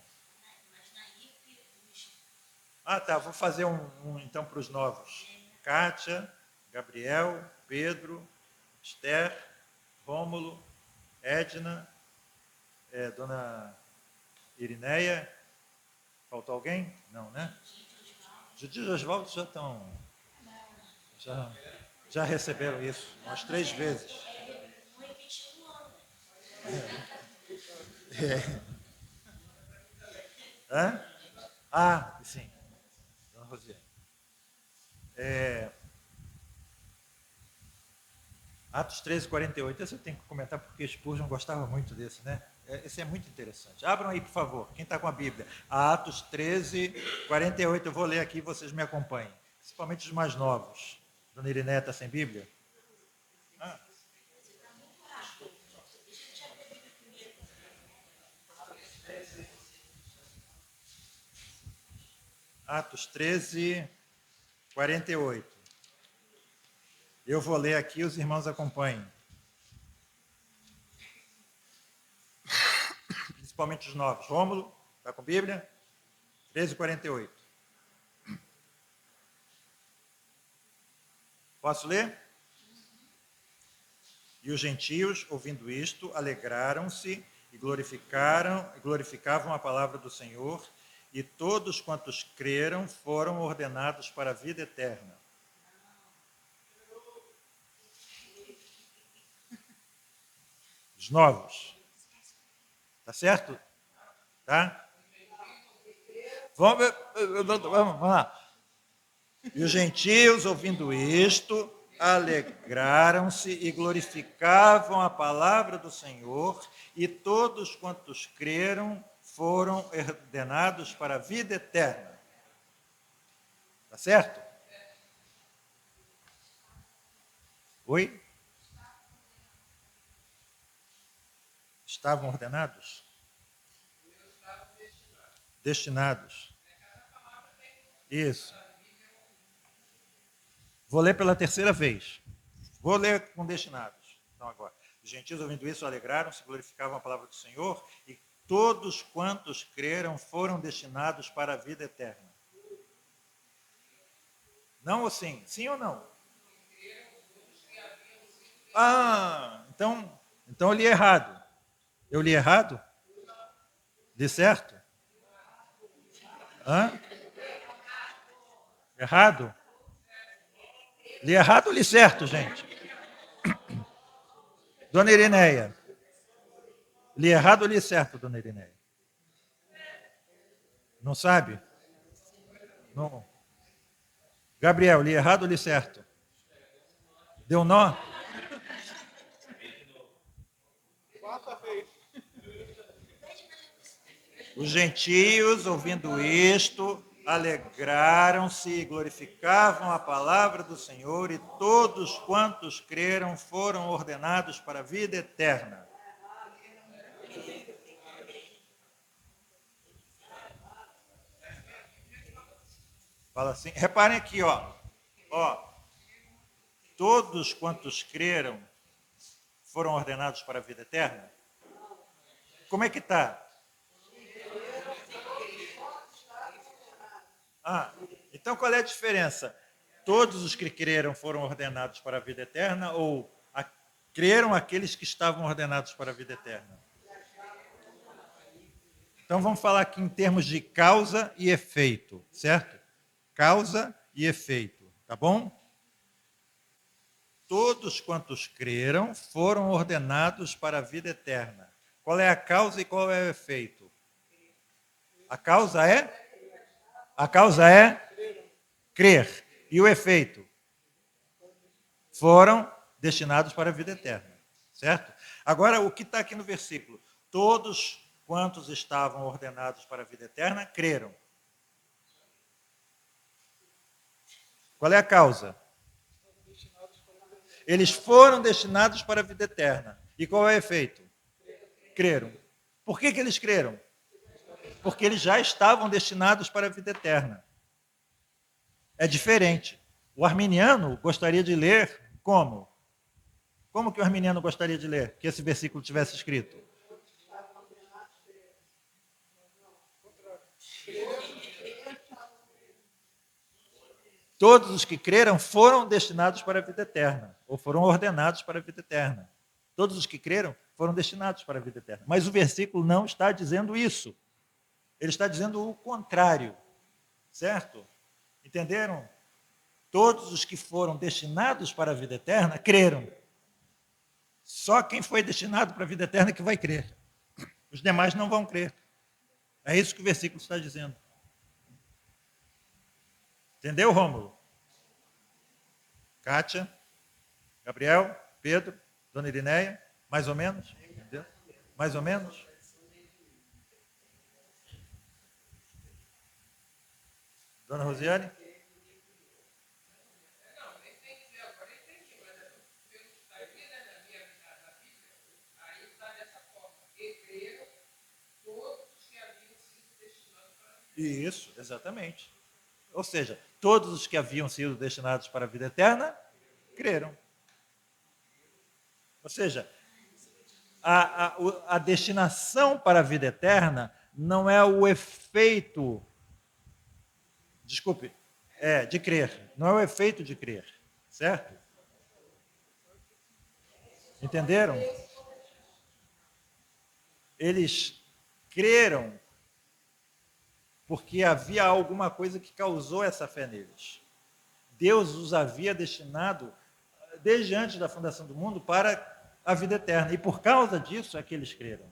Tá, vou fazer então para os novos. Kátia, Gabriel, Pedro, Esther, Rômulo, Edna, Dona Irineia. Faltou alguém? Não, né? Judite e Oswaldo já estão. Já receberam isso umas 3 vezes. Sim. Dona Rosiane. Atos 13, 48. Esse eu tenho que comentar porque Spurgeon gostava muito desse, né? Esse é muito interessante. Abram aí, por favor, quem está com a Bíblia. Atos 13, 48. Eu vou ler aqui e vocês me acompanhem. Principalmente os mais novos. Dona Irineia está sem Bíblia? Atos 13, 48. Eu vou ler aqui, os irmãos acompanhem. Principalmente os novos. Rômulo, está com a Bíblia? 13:48. Posso ler? E os gentios, ouvindo isto, alegraram-se e glorificavam a palavra do Senhor, e todos quantos creram foram ordenados para a vida eterna. Os novos. Tá certo? Tá? Vamos lá. E os gentios, ouvindo isto, alegraram-se e glorificavam a palavra do Senhor, e todos quantos creram foram ordenados para a vida eterna. Tá certo? Oi? Estavam ordenados? Destinados. Isso. Vou ler pela terceira vez. Vou ler com destinados. Então, agora. Os gentios, ouvindo isso, alegraram-se, glorificavam a palavra do Senhor, e todos quantos creram foram destinados para a vida eterna. Não ou sim? Sim ou não? Então eu li errado. Eu li errado? Li certo? Errado? Li errado ou li certo, gente? Dona Irineia. Li errado ou li certo, dona Irineia? Não sabe? Não. Gabriel, li errado ou li certo? Deu nó? Quarta vez. Os gentios, ouvindo isto, alegraram-se e glorificavam a palavra do Senhor, e todos quantos creram foram ordenados para a vida eterna. Fala assim, reparem aqui, ó. Todos quantos creram foram ordenados para a vida eterna? Como é que está? Então qual é a diferença? Todos os que creram foram ordenados para a vida eterna, ou creram aqueles que estavam ordenados para a vida eterna? Então vamos falar aqui em termos de causa e efeito, certo? Causa e efeito, tá bom? Todos quantos creram foram ordenados para a vida eterna. Qual é a causa e qual é o efeito? A causa é crer. E o efeito? Foram destinados para a vida eterna, certo? Agora, o que está aqui no versículo? Todos quantos estavam ordenados para a vida eterna, creram. Qual é a causa? Eles foram destinados para a vida eterna. E qual é o efeito? Creram. Por que eles creram? Porque eles já estavam destinados para a vida eterna. É diferente. O arminiano gostaria de ler como? Como que o arminiano gostaria de ler que esse versículo tivesse escrito? Todos os que creram foram destinados para a vida eterna, ou foram ordenados para a vida eterna. Todos os que creram foram destinados para a vida eterna. Mas o versículo não está dizendo isso. Ele está dizendo o contrário. Certo? Entenderam? Todos os que foram destinados para a vida eterna creram. Só quem foi destinado para a vida eterna que vai crer. Os demais não vão crer. É isso que o versículo está dizendo. Entendeu, Rômulo? Kátia? Gabriel? Pedro? Dona Irineia? Mais ou menos? Entendeu? Mais ou menos? Dona Rosiane? Isso, exatamente. Ou seja, todos os que haviam sido destinados para a vida eterna, Creram. Ou seja, a destinação para a vida eterna não é o efeito, desculpe, de crer. Não é o efeito de crer, certo? Entenderam? Eles creram porque havia alguma coisa que causou essa fé neles. Deus os havia destinado, desde antes da fundação do mundo, para a vida eterna. E por causa disso é que eles creram.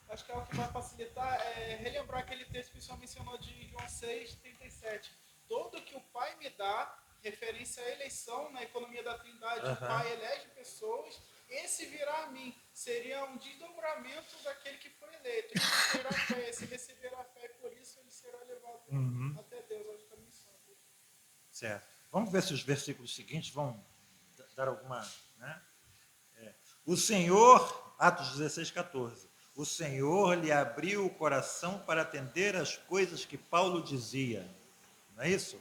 Acho que é o que vai facilitar é relembrar aquele texto que o senhor mencionou de João 6,37. Todo que o Pai me dá, referência à eleição na economia da Trindade, o Pai elege pessoas, esse virá a mim. Seria um desdobramento daquele que foi eleito. Esse terá fé, esse receberá a fé, e por isso ele será levado até Deus. Acho que é a missão. Certo. Vamos ver se os versículos seguintes vão dar alguma... Né? O Senhor, Atos 16, 14. O Senhor lhe abriu o coração para atender as coisas que Paulo dizia. Não é isso?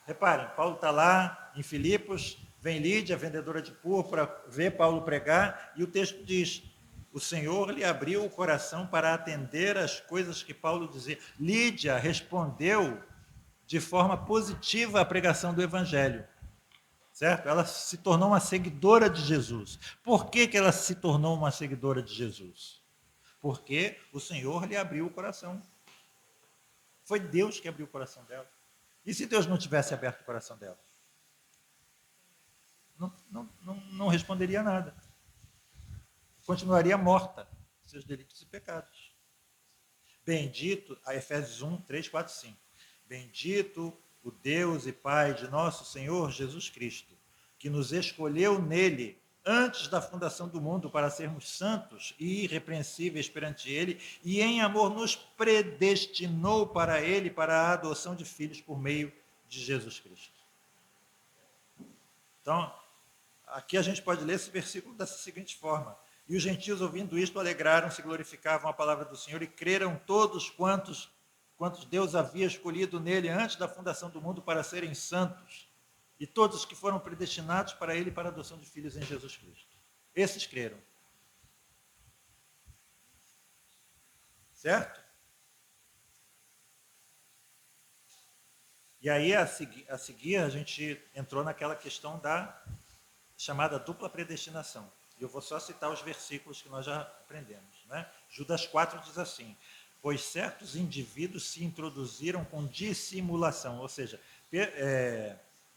Reparem, Paulo está lá em Filipos, vem Lídia, vendedora de púrpura, vê Paulo pregar, e o texto diz: o Senhor lhe abriu o coração para atender as coisas que Paulo dizia. Lídia respondeu de forma positiva à pregação do Evangelho. Certo? Ela se tornou uma seguidora de Jesus. Por que ela se tornou uma seguidora de Jesus? Porque o Senhor lhe abriu o coração. Foi Deus que abriu o coração dela. E se Deus não tivesse aberto o coração dela? Não responderia nada. Continuaria morta, seus delitos e pecados. Bendito, a Efésios 1, 3, 4, 5. Bendito o Deus e Pai de nosso Senhor Jesus Cristo, que nos escolheu nele antes da fundação do mundo para sermos santos e irrepreensíveis perante ele, e em amor nos predestinou para ele, para a adoção de filhos por meio de Jesus Cristo. Então, aqui a gente pode ler esse versículo dessa seguinte forma: e os gentios, ouvindo isto, alegraram-se, glorificavam a palavra do Senhor e creram todos quantos Deus havia escolhido nele antes da fundação do mundo para serem santos, e todos que foram predestinados para ele para a adoção de filhos em Jesus Cristo. Esses creram. Certo? E aí, a seguir, a gente entrou naquela questão da chamada dupla predestinação. E eu vou só citar os versículos que nós já aprendemos. Né? Judas 4 diz assim: pois certos indivíduos se introduziram com dissimulação. Ou seja,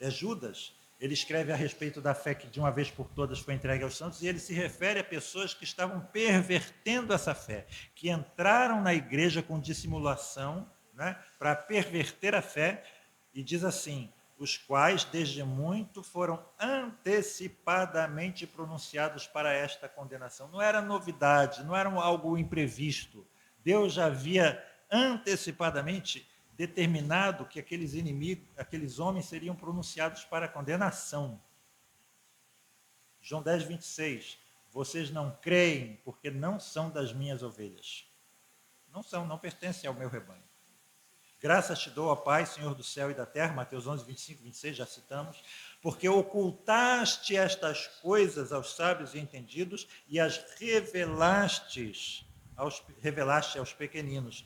Judas, ele escreve a respeito da fé que de uma vez por todas foi entregue aos santos, e ele se refere a pessoas que estavam pervertendo essa fé, que entraram na igreja com dissimulação, né, para perverter a fé, e diz assim: os quais desde muito foram antecipadamente pronunciados para esta condenação. Não era novidade, não era algo imprevisto. Deus já havia antecipadamente determinado que aqueles inimigos, aqueles homens seriam pronunciados para a condenação. João 10, 26. Vocês não creem porque não são das minhas ovelhas. Não pertencem ao meu rebanho. Graças te dou, ó Pai, Senhor do céu e da terra, Mateus 11, 25, 26, já citamos, porque ocultaste estas coisas aos sábios e entendidos e as revelaste aos pequeninos.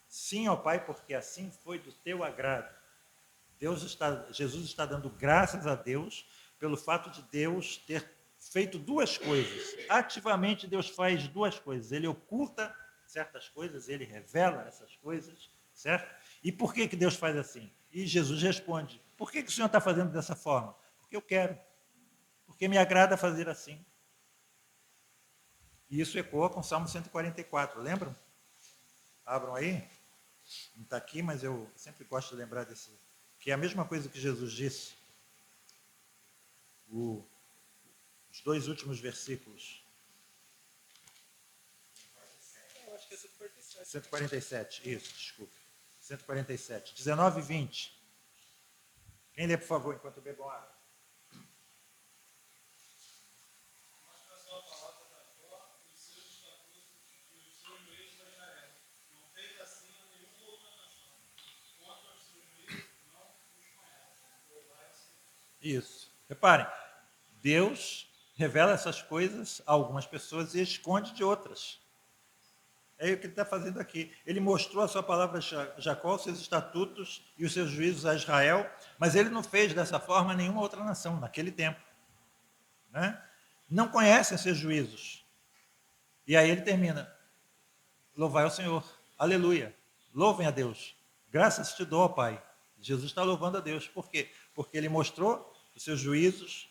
Sim, ó Pai, porque assim foi do teu agrado. Jesus está dando graças a Deus pelo fato de Deus ter feito duas coisas. Ativamente Deus faz duas coisas. Ele oculta certas coisas, ele revela essas coisas, certo? E por que Deus faz assim? E Jesus responde: por que o Senhor está fazendo dessa forma? Porque eu quero. Porque me agrada fazer assim. E isso ecoa com o Salmo 144, lembram? Abram aí. Não está aqui, mas eu sempre gosto de lembrar desse. Que é a mesma coisa que Jesus disse. Os dois últimos versículos. Eu acho que é 147. 147, isso, desculpe. 147, 19 e 20. Quem lê, por favor, enquanto eu bebo água? Isso. Reparem, Deus revela essas coisas a algumas pessoas e esconde de outras. É o que ele está fazendo aqui. Ele mostrou a sua palavra a Jacó, os seus estatutos e os seus juízos a Israel, mas ele não fez dessa forma nenhuma outra nação naquele tempo. Né? Não conhecem seus juízos. E aí ele termina: louvai ao Senhor, aleluia, louvem a Deus, graças te dou, ó Pai. Jesus está louvando a Deus. Por quê? Porque ele mostrou os seus juízos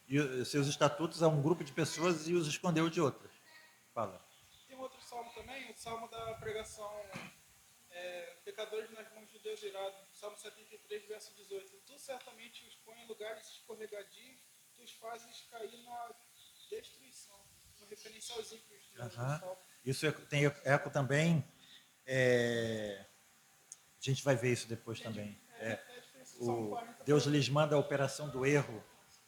e os seus estatutos a um grupo de pessoas e os escondeu de outras. Fala. Tem outro salmo também, o salmo da pregação, pecadores nas mãos de Deus irado, salmo 73, verso 18. Tu certamente os põe em lugares escorregadios, tu os fazes cair na destruição. No referência aos ímpios do salmo. Isso tem eco também. A gente vai ver isso depois também. Deus lhes manda a operação do erro,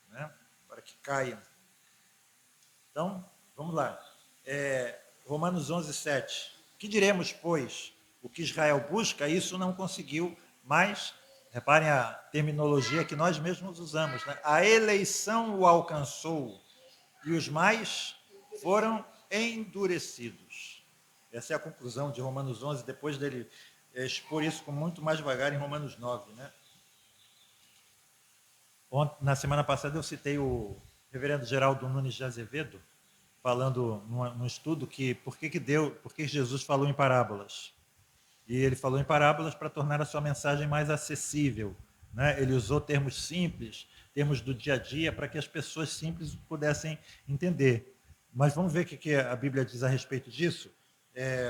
né, para que caiam. Então, vamos lá. Romanos 11, 7. Que diremos, pois? O que Israel busca, isso não conseguiu, mas, reparem a terminologia que nós mesmos usamos, né? A eleição o alcançou e os mais foram endurecidos. Essa é a conclusão de Romanos 11, depois dele expor isso com muito mais devagar em Romanos 9, né? Na semana passada eu citei o reverendo Geraldo Nunes de Azevedo, falando num estudo que por que Jesus falou em parábolas. E ele falou em parábolas para tornar a sua mensagem mais acessível. Né? Ele usou termos simples, termos do dia a dia, para que as pessoas simples pudessem entender. Mas vamos ver o que a Bíblia diz a respeito disso?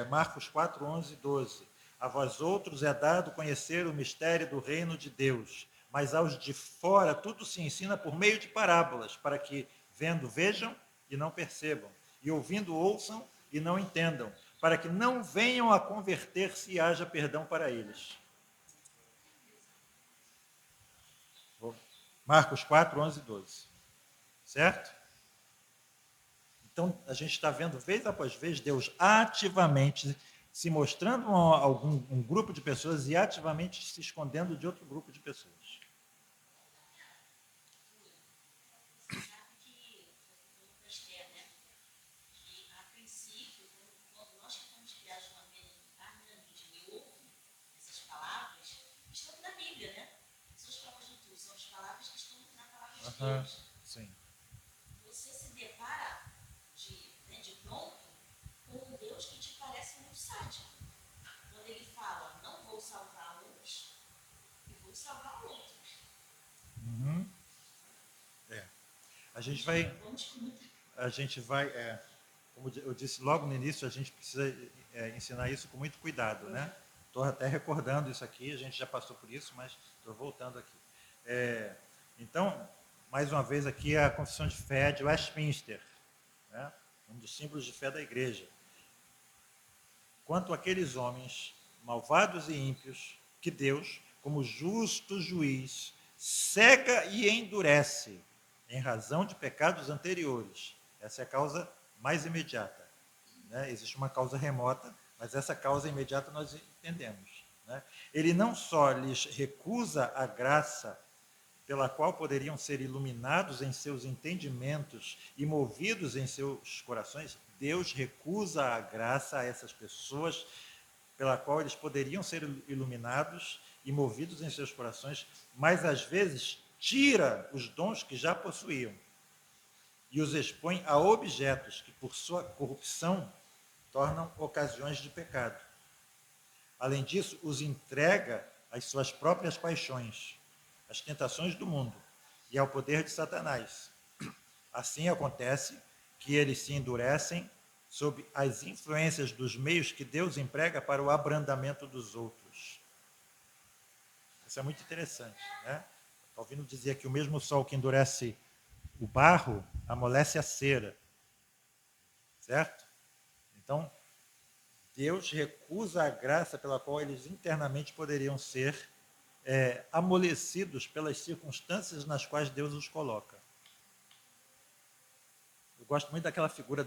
Marcos 4, 11 e 12. A vós outros é dado conhecer o mistério do reino de Deus, mas aos de fora tudo se ensina por meio de parábolas, para que, vendo, vejam e não percebam, e ouvindo, ouçam e não entendam, para que não venham a converter-se e haja perdão para eles. Marcos 4, 11 e 12. Certo? Então, a gente está vendo, vez após vez, Deus ativamente se mostrando a um grupo de pessoas e ativamente se escondendo de outro grupo de pessoas. Sim. Você se depara de pronto com um Deus que te parece muito sádico. Quando ele fala, não vou salvar uns e vou salvar outros. Uhum. A gente vai, como eu disse logo no início, a gente precisa ensinar isso com muito cuidado, né? Estou até recordando isso aqui, a gente já passou por isso, mas estou voltando aqui. Então, mais uma vez aqui a confissão de fé de Westminster, né? Um dos símbolos de fé da igreja. Quanto àqueles homens malvados e ímpios, que Deus, como justo juiz, cega e endurece em razão de pecados anteriores. Essa é a causa mais imediata. Né? Existe uma causa remota, mas essa causa imediata nós entendemos. Né? Ele não só lhes recusa a graça pela qual poderiam ser iluminados em seus entendimentos e movidos em seus corações, Deus recusa a graça a essas pessoas pela qual eles poderiam ser iluminados e movidos em seus corações, mas às vezes tira os dons que já possuíam e os expõe a objetos que, por sua corrupção, tornam ocasiões de pecado. Além disso, os entrega às suas próprias paixões, às tentações do mundo e ao poder de Satanás. Assim acontece que eles se endurecem sob as influências dos meios que Deus emprega para o abrandamento dos outros. Isso é muito interessante, né? Calvino dizia que o mesmo sol que endurece o barro amolece a cera, certo? Então, Deus recusa a graça pela qual eles internamente poderiam ser amolecidos pelas circunstâncias nas quais Deus os coloca. Eu gosto muito daquela figura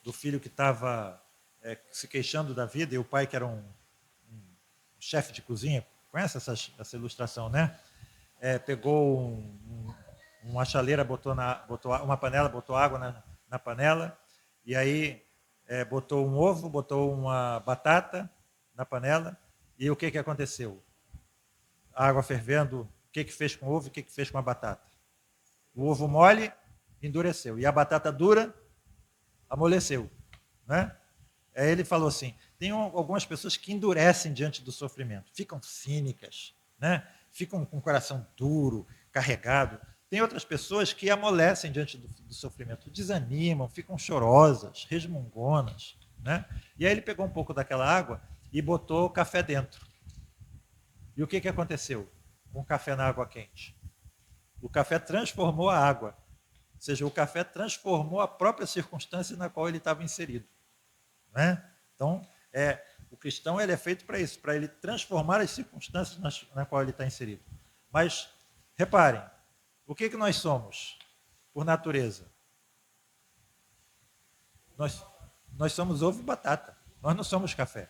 do filho que estava se queixando da vida e o pai que era um chefe de cozinha. Conhece essa ilustração, né? Pegou uma chaleira, uma panela, botou água na panela, e aí botou um ovo, botou uma batata na panela, e o que aconteceu? A água fervendo, o que fez com o ovo e o que fez com a batata? O ovo mole endureceu, e a batata dura amoleceu. Né? Aí ele falou assim, tem algumas pessoas que endurecem diante do sofrimento, ficam cínicas, né? Ficam com o coração duro, carregado. Tem outras pessoas que amolecem diante do sofrimento, desanimam, ficam chorosas, resmungonas. Né? E aí ele pegou um pouco daquela água e botou o café dentro. E o que aconteceu com o café na água quente? O café transformou a água. Ou seja, o café transformou a própria circunstância na qual ele estava inserido. Né? Então, o cristão ele é feito para isso, para ele transformar as circunstâncias na qual ele está inserido. Mas, reparem, o que nós somos, por natureza? Nós somos ovo e batata, nós não somos café.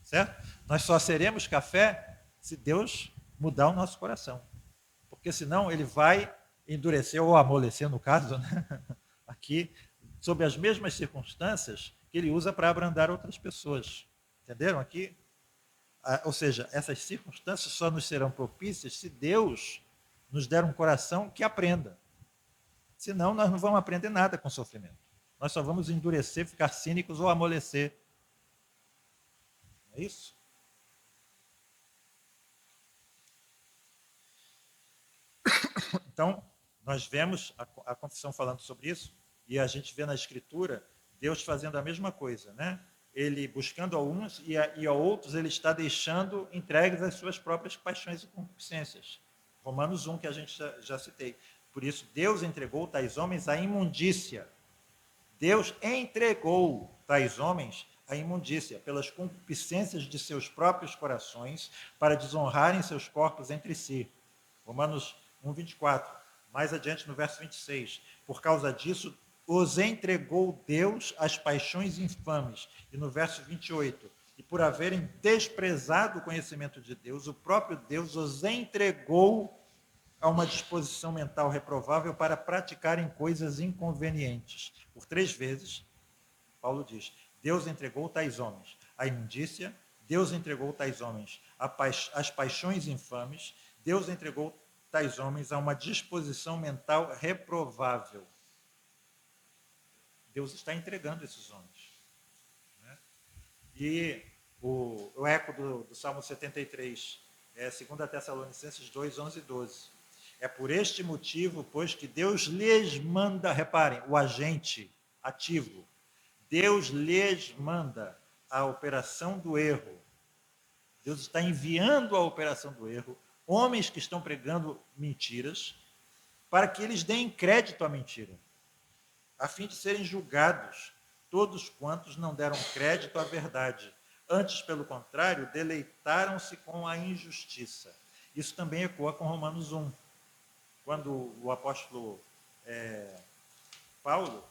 Certo? Nós só seremos café se Deus mudar o nosso coração. Porque senão ele vai endurecer ou amolecer, no caso, né? Aqui, sob as mesmas circunstâncias que ele usa para abrandar outras pessoas. Entenderam aqui? Ou seja, essas circunstâncias só nos serão propícias se Deus nos der um coração que aprenda. Senão, nós não vamos aprender nada com o sofrimento. Nós só vamos endurecer, ficar cínicos ou amolecer. É isso? Então, nós vemos a confissão falando sobre isso, e a gente vê na Escritura Deus fazendo a mesma coisa, né? Ele buscando a uns e a outros ele está deixando entregues às suas próprias paixões e concupiscências. Romanos 1, que a gente já citei. Por isso, Deus entregou tais homens à imundícia. Deus entregou tais homens à imundícia, pelas concupiscências de seus próprios corações, para desonrarem seus corpos entre si. Romanos 1, 24. Mais adiante, no verso 26. Por causa disso, os entregou Deus às paixões infames. E no verso 28. E por haverem desprezado o conhecimento de Deus, o próprio Deus os entregou a uma disposição mental reprovável para praticarem coisas inconvenientes. Por 3 vezes, Paulo diz, Deus entregou tais homens à imundícia, Deus entregou tais homens às paixões infames, Deus entregou tais homens a uma disposição mental reprovável. Deus está entregando esses homens. Né? E o eco do Salmo 73, 2 Tessalonicenses 2, 11 e 12. É por este motivo, pois, que Deus lhes manda, reparem, o agente ativo, Deus lhes manda a operação do erro. Deus está enviando a operação do erro, homens que estão pregando mentiras, para que eles deem crédito à mentira, a fim de serem julgados todos quantos não deram crédito à verdade. Antes, pelo contrário, deleitaram-se com a injustiça. Isso também ecoa com Romanos 1. Quando o apóstolo Paulo,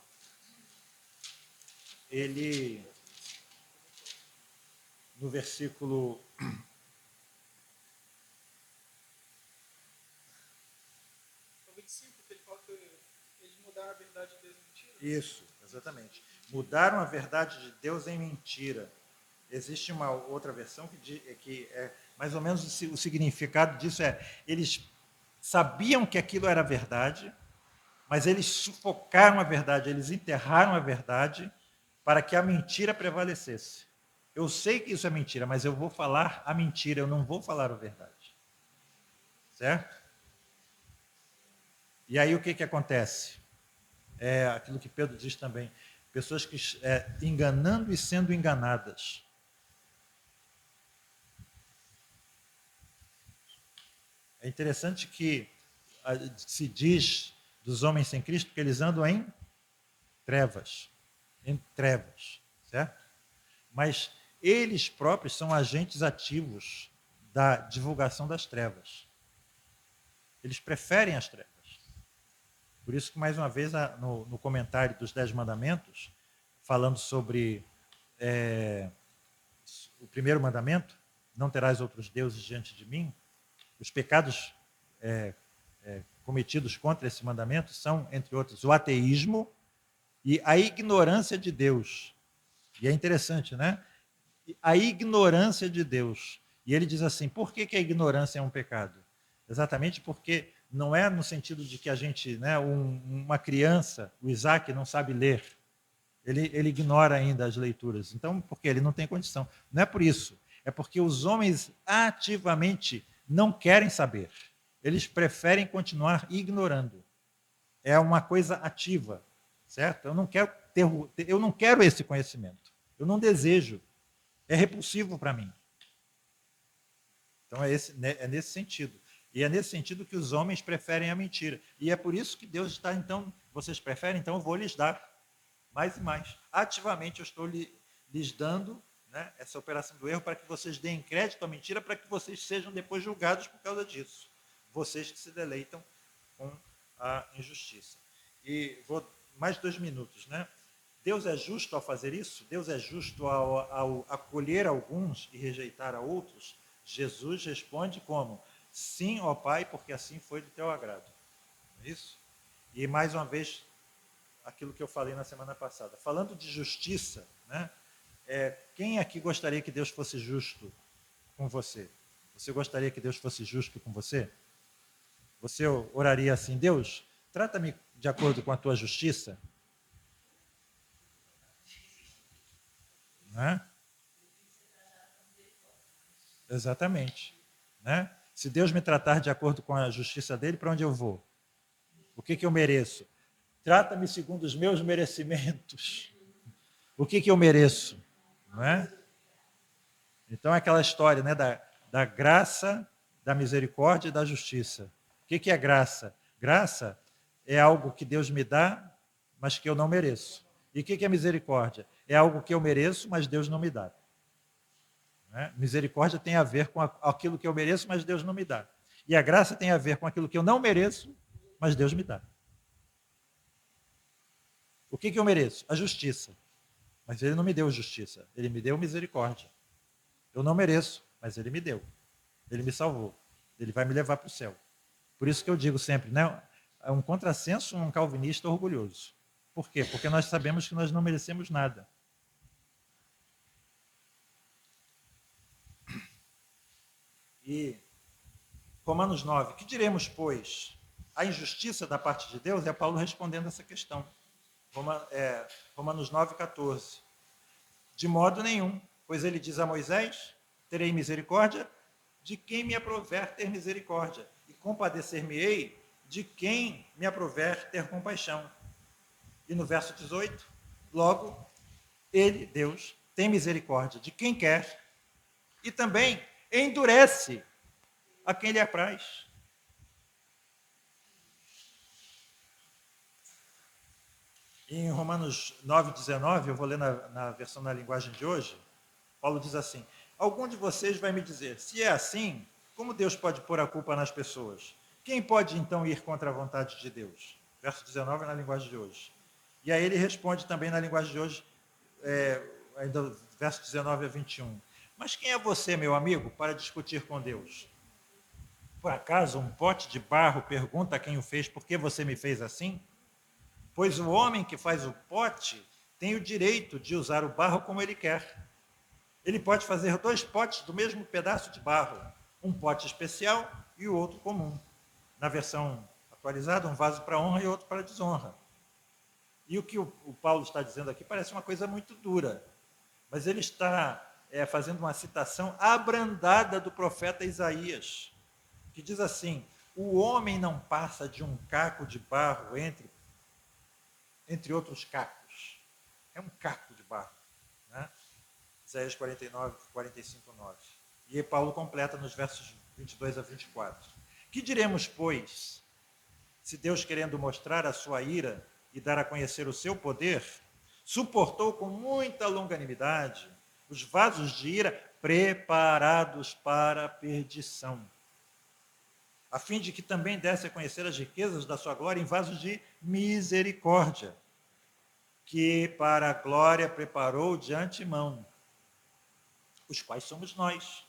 ele, no versículo 25, que ele fala que eles mudaram a verdade de Deus em mentira. Isso, exatamente. Mudaram a verdade de Deus em mentira. Existe uma outra versão que é mais ou menos o significado disso eles sabiam que aquilo era verdade, mas eles sufocaram a verdade, eles enterraram a verdade para que a mentira prevalecesse. Eu sei que isso é mentira, mas eu vou falar a mentira, eu não vou falar a verdade. Certo? E aí o que acontece? É aquilo que Pedro diz também, pessoas que enganando e sendo enganadas. É interessante que se diz dos homens sem Cristo que eles andam em trevas, certo? Mas eles próprios são agentes ativos da divulgação das trevas. Eles preferem as trevas. Por isso que, mais uma vez, no comentário dos 10 mandamentos, falando sobre o primeiro mandamento, não terás outros deuses diante de mim, os pecados cometidos contra esse mandamento são, entre outros, o ateísmo e a ignorância de Deus. E é interessante, né? A ignorância de Deus. E ele diz assim: por que a ignorância é um pecado? Exatamente porque não é no sentido de que a gente, né, uma criança, o Isaac, não sabe ler. Ele ignora ainda as leituras. Então, porque ele não tem condição. Não é por isso. É porque os homens ativamente não querem saber. Eles preferem continuar ignorando. É uma coisa ativa, certo? Eu não quero esse conhecimento. Eu não desejo. É repulsivo para mim. Então é nesse sentido. E é nesse sentido que os homens preferem a mentira. E é por isso que Deus está, então, vocês preferem, então eu vou lhes dar mais e mais. Ativamente eu estou lhes dando, né, essa operação do erro para que vocês deem crédito à mentira, para que vocês sejam depois julgados por causa disso. Vocês que se deleitam com a injustiça. E vou mais 2 minutos, né? Deus é justo ao fazer isso? Deus é justo ao acolher alguns e rejeitar a outros? Jesus responde como? Sim, ó Pai, porque assim foi do teu agrado. Isso? E mais uma vez, aquilo que eu falei na semana passada. Falando de justiça, né? Quem aqui gostaria que Deus fosse justo com você? Você gostaria que Deus fosse justo com você? Você oraria assim: Deus, trata-me de acordo com a tua justiça? Né? Exatamente. Né? Se Deus me tratar de acordo com a justiça dele, para onde eu vou? O que eu mereço? Trata-me segundo os meus merecimentos. O que eu mereço? Não é? Então é aquela história, né, da graça, da misericórdia e da justiça. O que é graça? Graça é algo que Deus me dá, mas que eu não mereço. E o que é misericórdia? É algo que eu mereço, mas Deus não me dá. Né? Misericórdia tem a ver com aquilo que eu mereço, mas Deus não me dá. E a graça tem a ver com aquilo que eu não mereço, mas Deus me dá. O que eu mereço? A justiça. Mas Ele não me deu justiça, Ele me deu misericórdia. Eu não mereço, mas Ele me deu. Ele me salvou. Ele vai me levar para o céu. Por isso que eu digo sempre, né? É um contrassenso um calvinista orgulhoso. Por quê? Porque nós sabemos que nós não merecemos nada. E Romanos 9, que diremos, pois? A injustiça da parte de Deus? É Paulo respondendo essa questão. Romanos 9, 14. De modo nenhum, pois ele diz a Moisés: terei misericórdia de quem me aprover ter misericórdia, e compadecer-me-ei de quem me aprover ter compaixão. E no verso 18, logo, ele, Deus, tem misericórdia de quem quer e também endurece a quem lhe apraz. Em Romanos 9, 19, eu vou ler na versão na linguagem de hoje, Paulo diz assim: algum de vocês vai me dizer, se é assim, como Deus pode pôr a culpa nas pessoas? Quem pode então ir contra a vontade de Deus? Verso 19 na linguagem de hoje. E aí ele responde também na linguagem de hoje, ainda verso 19 a 21. Mas quem é você, meu amigo, para discutir com Deus? Por acaso um pote de barro pergunta a quem o fez, por que você me fez assim? Pois o homem que faz o pote tem o direito de usar o barro como ele quer. Ele pode fazer 2 potes do mesmo pedaço de barro, um pote especial e o outro comum. Na versão atualizada, um vaso para honra e outro para desonra. E o que o Paulo está dizendo aqui parece uma coisa muito dura, mas ele está fazendo uma citação abrandada do profeta Isaías, que diz assim: o homem não passa de um caco de barro entre outros cacos. É um caco de barro. Né? Isaías 49, 45, 9. E Paulo completa nos versos 22 a 24. Que diremos, pois, se Deus, querendo mostrar a sua ira e dar a conhecer o seu poder, suportou com muita longanimidade os vasos de ira preparados para a perdição, a fim de que também desse a conhecer as riquezas da sua glória em vasos de misericórdia, que para a glória preparou de antemão, os quais somos nós,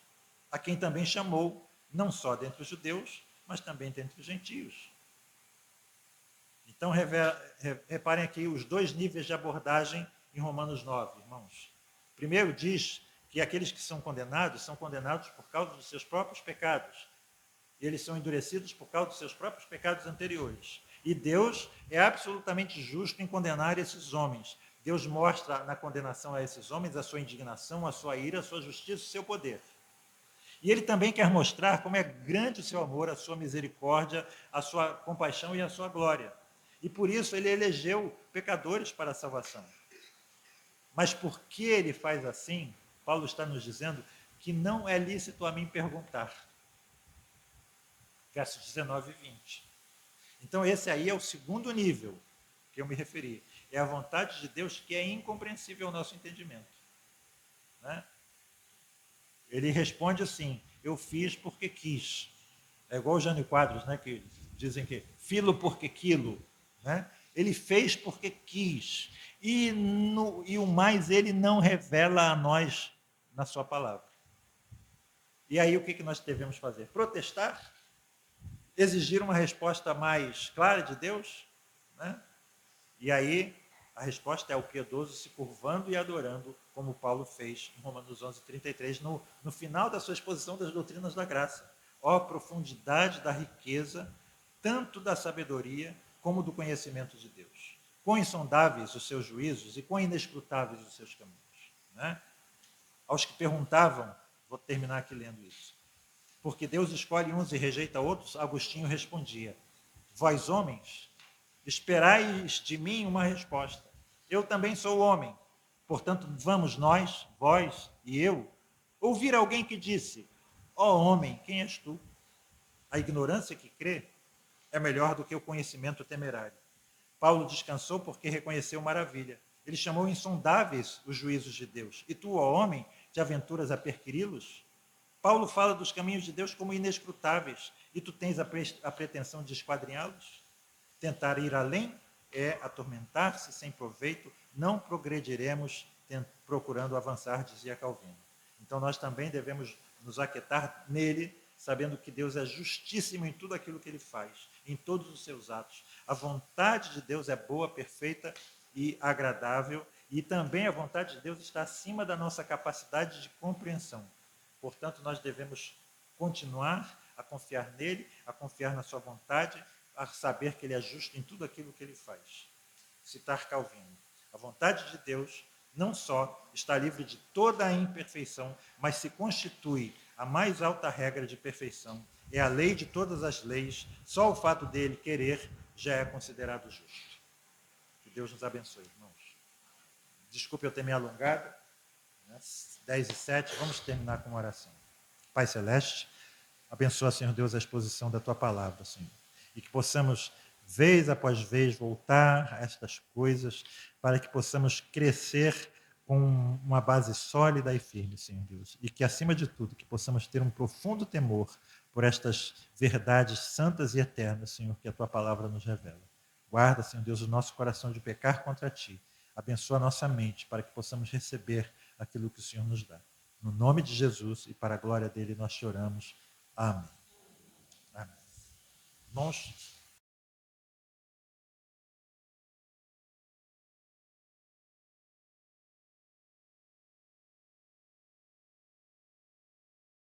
a quem também chamou, não só dentre os judeus, mas também dentre os gentios. Então, reparem aqui os dois níveis de abordagem em Romanos 9, irmãos. Primeiro diz que aqueles que são condenados por causa dos seus próprios pecados. Eles são endurecidos por causa dos seus próprios pecados anteriores. E Deus é absolutamente justo em condenar esses homens. Deus mostra na condenação a esses homens a sua indignação, a sua ira, a sua justiça, o seu poder. E ele também quer mostrar como é grande o seu amor, a sua misericórdia, a sua compaixão e a sua glória. E por isso ele elegeu pecadores para a salvação. Mas por que ele faz assim? Paulo está nos dizendo que não é lícito a mim perguntar. Versos 19 e 20. Então esse aí é o segundo nível que eu me referi. É a vontade de Deus que é incompreensível ao nosso entendimento. Né? Ele responde assim, eu fiz porque quis. É igual o Jânio Quadros, né, que dizem que filo porque quilo. Né? Ele fez porque quis. E o mais ele não revela a nós na sua palavra. E aí o que nós devemos fazer? Protestar? Exigir uma resposta mais clara de Deus? Né? E aí a resposta é o piedoso se curvando e adorando, como Paulo fez em Romanos 11:33, no final da sua exposição das doutrinas da graça. Ó profundidade da riqueza, tanto da sabedoria como do conhecimento de Deus. Quão insondáveis os seus juízos e quão inescrutáveis os seus caminhos. Né? Aos que perguntavam, vou terminar aqui lendo isso, porque Deus escolhe uns e rejeita outros, Agostinho respondia, vós homens, esperais de mim uma resposta. Eu também sou homem, portanto vamos nós, vós e eu, ouvir alguém que disse, ó homem, quem és tu? A ignorância que crê é melhor do que o conhecimento temerário. Paulo descansou porque reconheceu maravilha. Ele chamou insondáveis os juízos de Deus. E tu, ó homem, te aventuras a perquiri-los? Paulo fala dos caminhos de Deus como inescrutáveis. E tu tens a pretensão de esquadrinhá-los? Tentar ir além é atormentar-se sem proveito. Não progrediremos procurando avançar, dizia Calvino. Então nós também devemos nos aquietar nele, sabendo que Deus é justíssimo em tudo aquilo que ele faz, em todos os seus atos. A vontade de Deus é boa, perfeita e agradável, e também a vontade de Deus está acima da nossa capacidade de compreensão. Portanto, nós devemos continuar a confiar nele, a confiar na sua vontade, a saber que ele é justo em tudo aquilo que ele faz. Citar Calvino. A vontade de Deus não só está livre de toda a imperfeição, mas se constitui a mais alta regra de perfeição. É a lei de todas as leis. Só o fato dele querer já é considerado justo. Que Deus nos abençoe, irmãos. Desculpe eu ter me alongado. 10:07, vamos terminar com uma oração. Pai Celeste, abençoa, Senhor Deus, a exposição da Tua palavra, Senhor. E que possamos, vez após vez, voltar a estas coisas, para que possamos crescer com uma base sólida e firme, Senhor Deus. E que, acima de tudo, que possamos ter um profundo temor por estas verdades santas e eternas, Senhor, que a Tua palavra nos revela. Guarda, Senhor Deus, o nosso coração de pecar contra Ti. Abençoa a nossa mente para que possamos receber aquilo que o Senhor nos dá. No nome de Jesus e para a glória dele nós te oramos. Amém. Amém. Irmãos,